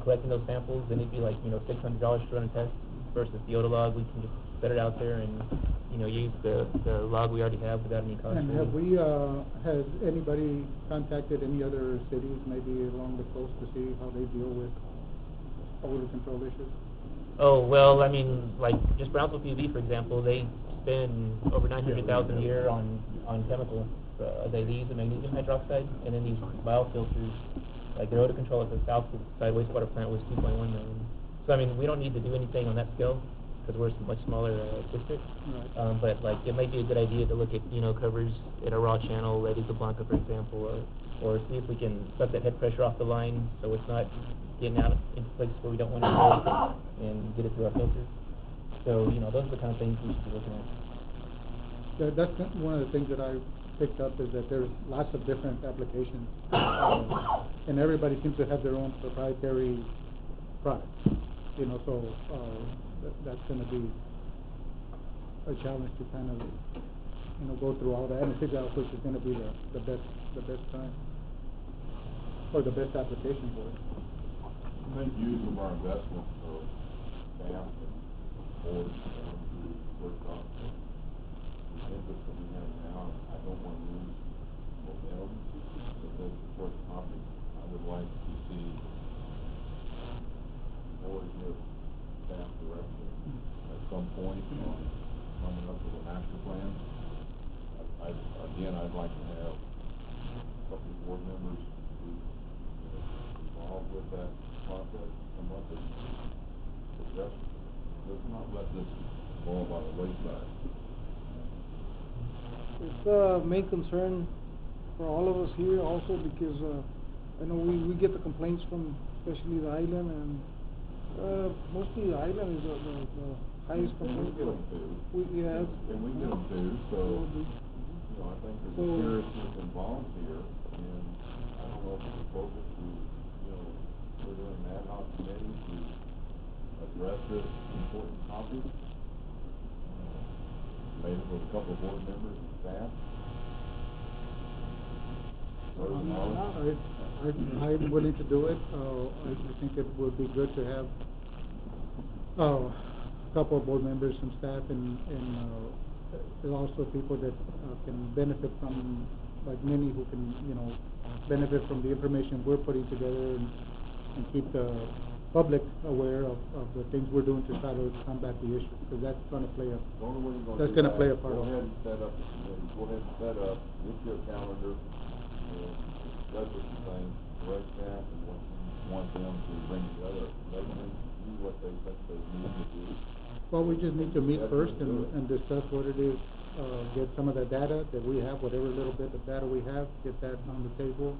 Collecting those samples, then it'd be like, $600 to run a test versus the autolog. We can just set it out there and, use the log we already have without any cost. And have we, has anybody contacted any other cities, maybe along the coast, to see how they deal with odor control issues? Oh, well, like just Brownsville PUB, for example, they spend over $900,000 a year on chemical. They use the magnesium hydroxide, and then these biofilters, like their odor control at the Southside wastewater plant was $2.1 million. So we don't need to do anything on that scale because we're a much smaller district. Right. But it might be a good idea to look at covers in a raw channel, like Isla Blanca, for example, or see if we can suck that head pressure off the line so it's not getting out into places where we don't want to go and get it through our filter. So, those are the kind of things we should be looking at. That's one of the things that I picked up, is that there's lots of different applications, and everybody seems to have their own proprietary product, so that's going to be a challenge to kind of go through all that and figure out which is going to be the best time or the best application for it. I think use of our investment for staff and boards to work on the interest that we have now. I don't want to lose momentum with this short topic. I would like to see board give staff direction at some point on coming up with a master plan. I'd like to have a couple of board members who involved with that process come up and suggest. Let's not let this fall by the wayside. It's a main concern for all of us here also, because I know we get the complaints from especially the island, and mostly the island is the highest complaint. We get them too. Yes. And we get them too, so, I think there's a seriousness involved here, and I don't know if it's appropriate to, we're doing an ad hoc committee to address this important topic. participating with a couple of board members and staff? I'm willing to do it. I think it would be good to have, a couple of board members, some staff, and also people that, can benefit from, like Minnie, who can, benefit from the information we're putting together and keep the public aware of the things we're doing to try to combat the issue, because that's gonna play a, that's gonna play a part Go of ahead it. and set up the committee, go ahead and set up, get your calendar, and discuss what you think, direct staff, and what you want them to bring together. Let them do what they think they need to do. Well, we just need to meet first and discuss what it is, get some of the data that we have, whatever little bit of data we have, get that on the table,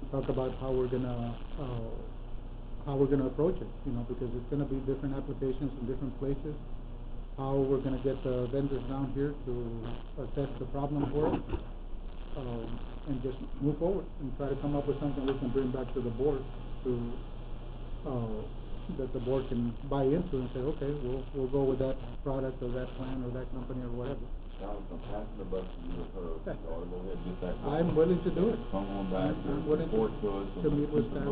talk about how we're gonna approach it, because it's gonna be different applications in different places, how we're gonna get the vendors down here to assess the problem for us, and just move forward and try to come up with something we can bring back to the board to, that the board can buy into and say, okay, we'll go with that product or that plan or that company or whatever. Now, I'm passing the buck to you or her, so I'll go ahead and get that going. I'm willing to do it. Come on back I'm and willing report to us. to meet with staff,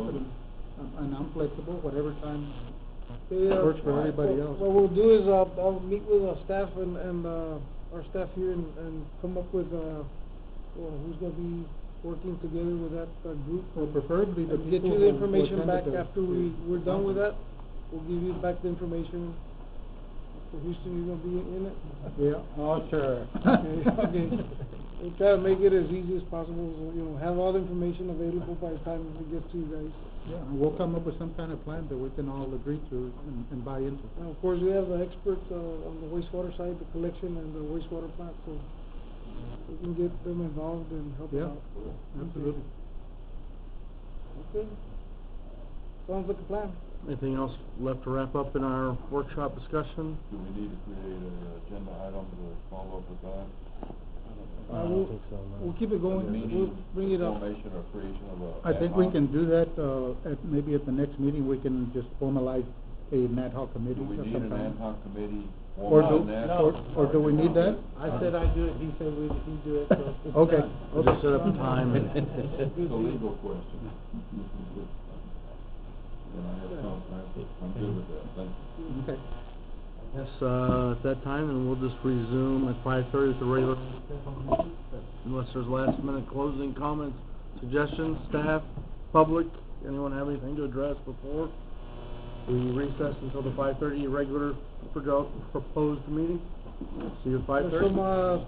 and I'm flexible, whatever time works for everybody else. What we'll do is, I'll meet with staff and our staff here and come up with, who's gonna be working together with that group. Well, preferably the And get people you the who information back attended the- after we're done with that. We'll give you back the information. For Houston, you're gonna be in it? Yeah. Oh, sure. Okay. We'll try to make it as easy as possible, so, have all the information available by the time it gets to you guys. Yeah, and we'll come up with some kind of plan that we can all agree to and buy into. And of course, we have the experts, on the wastewater side, the collection and the wastewater plant, so we can get them involved and help Yeah, out. absolutely. Okay. Sounds like a plan. Anything else left to wrap up in our workshop discussion? Do we need to create an agenda item to follow up with that? We'll keep it going, we'll bring it up. Formation or creation of a. I think we can do that, maybe at the next meeting, we can just formalize an ad hoc committee Do we of need some an kind. ad hoc committee? Or do, on that? or do we need that? I said I'd do it, he said he'd do it, so it's Okay. done. We'll just set up a time and It's a legal question. And I have confidence, I'm good with that, thank you. Okay. yes, at that time, and we'll just resume at 5:30 with the regular meeting, unless there's last minute closing comments, suggestions, staff, public, anyone have anything to address before we recess until the 5:30 regular proposed meeting? See you at 5:30. There's some,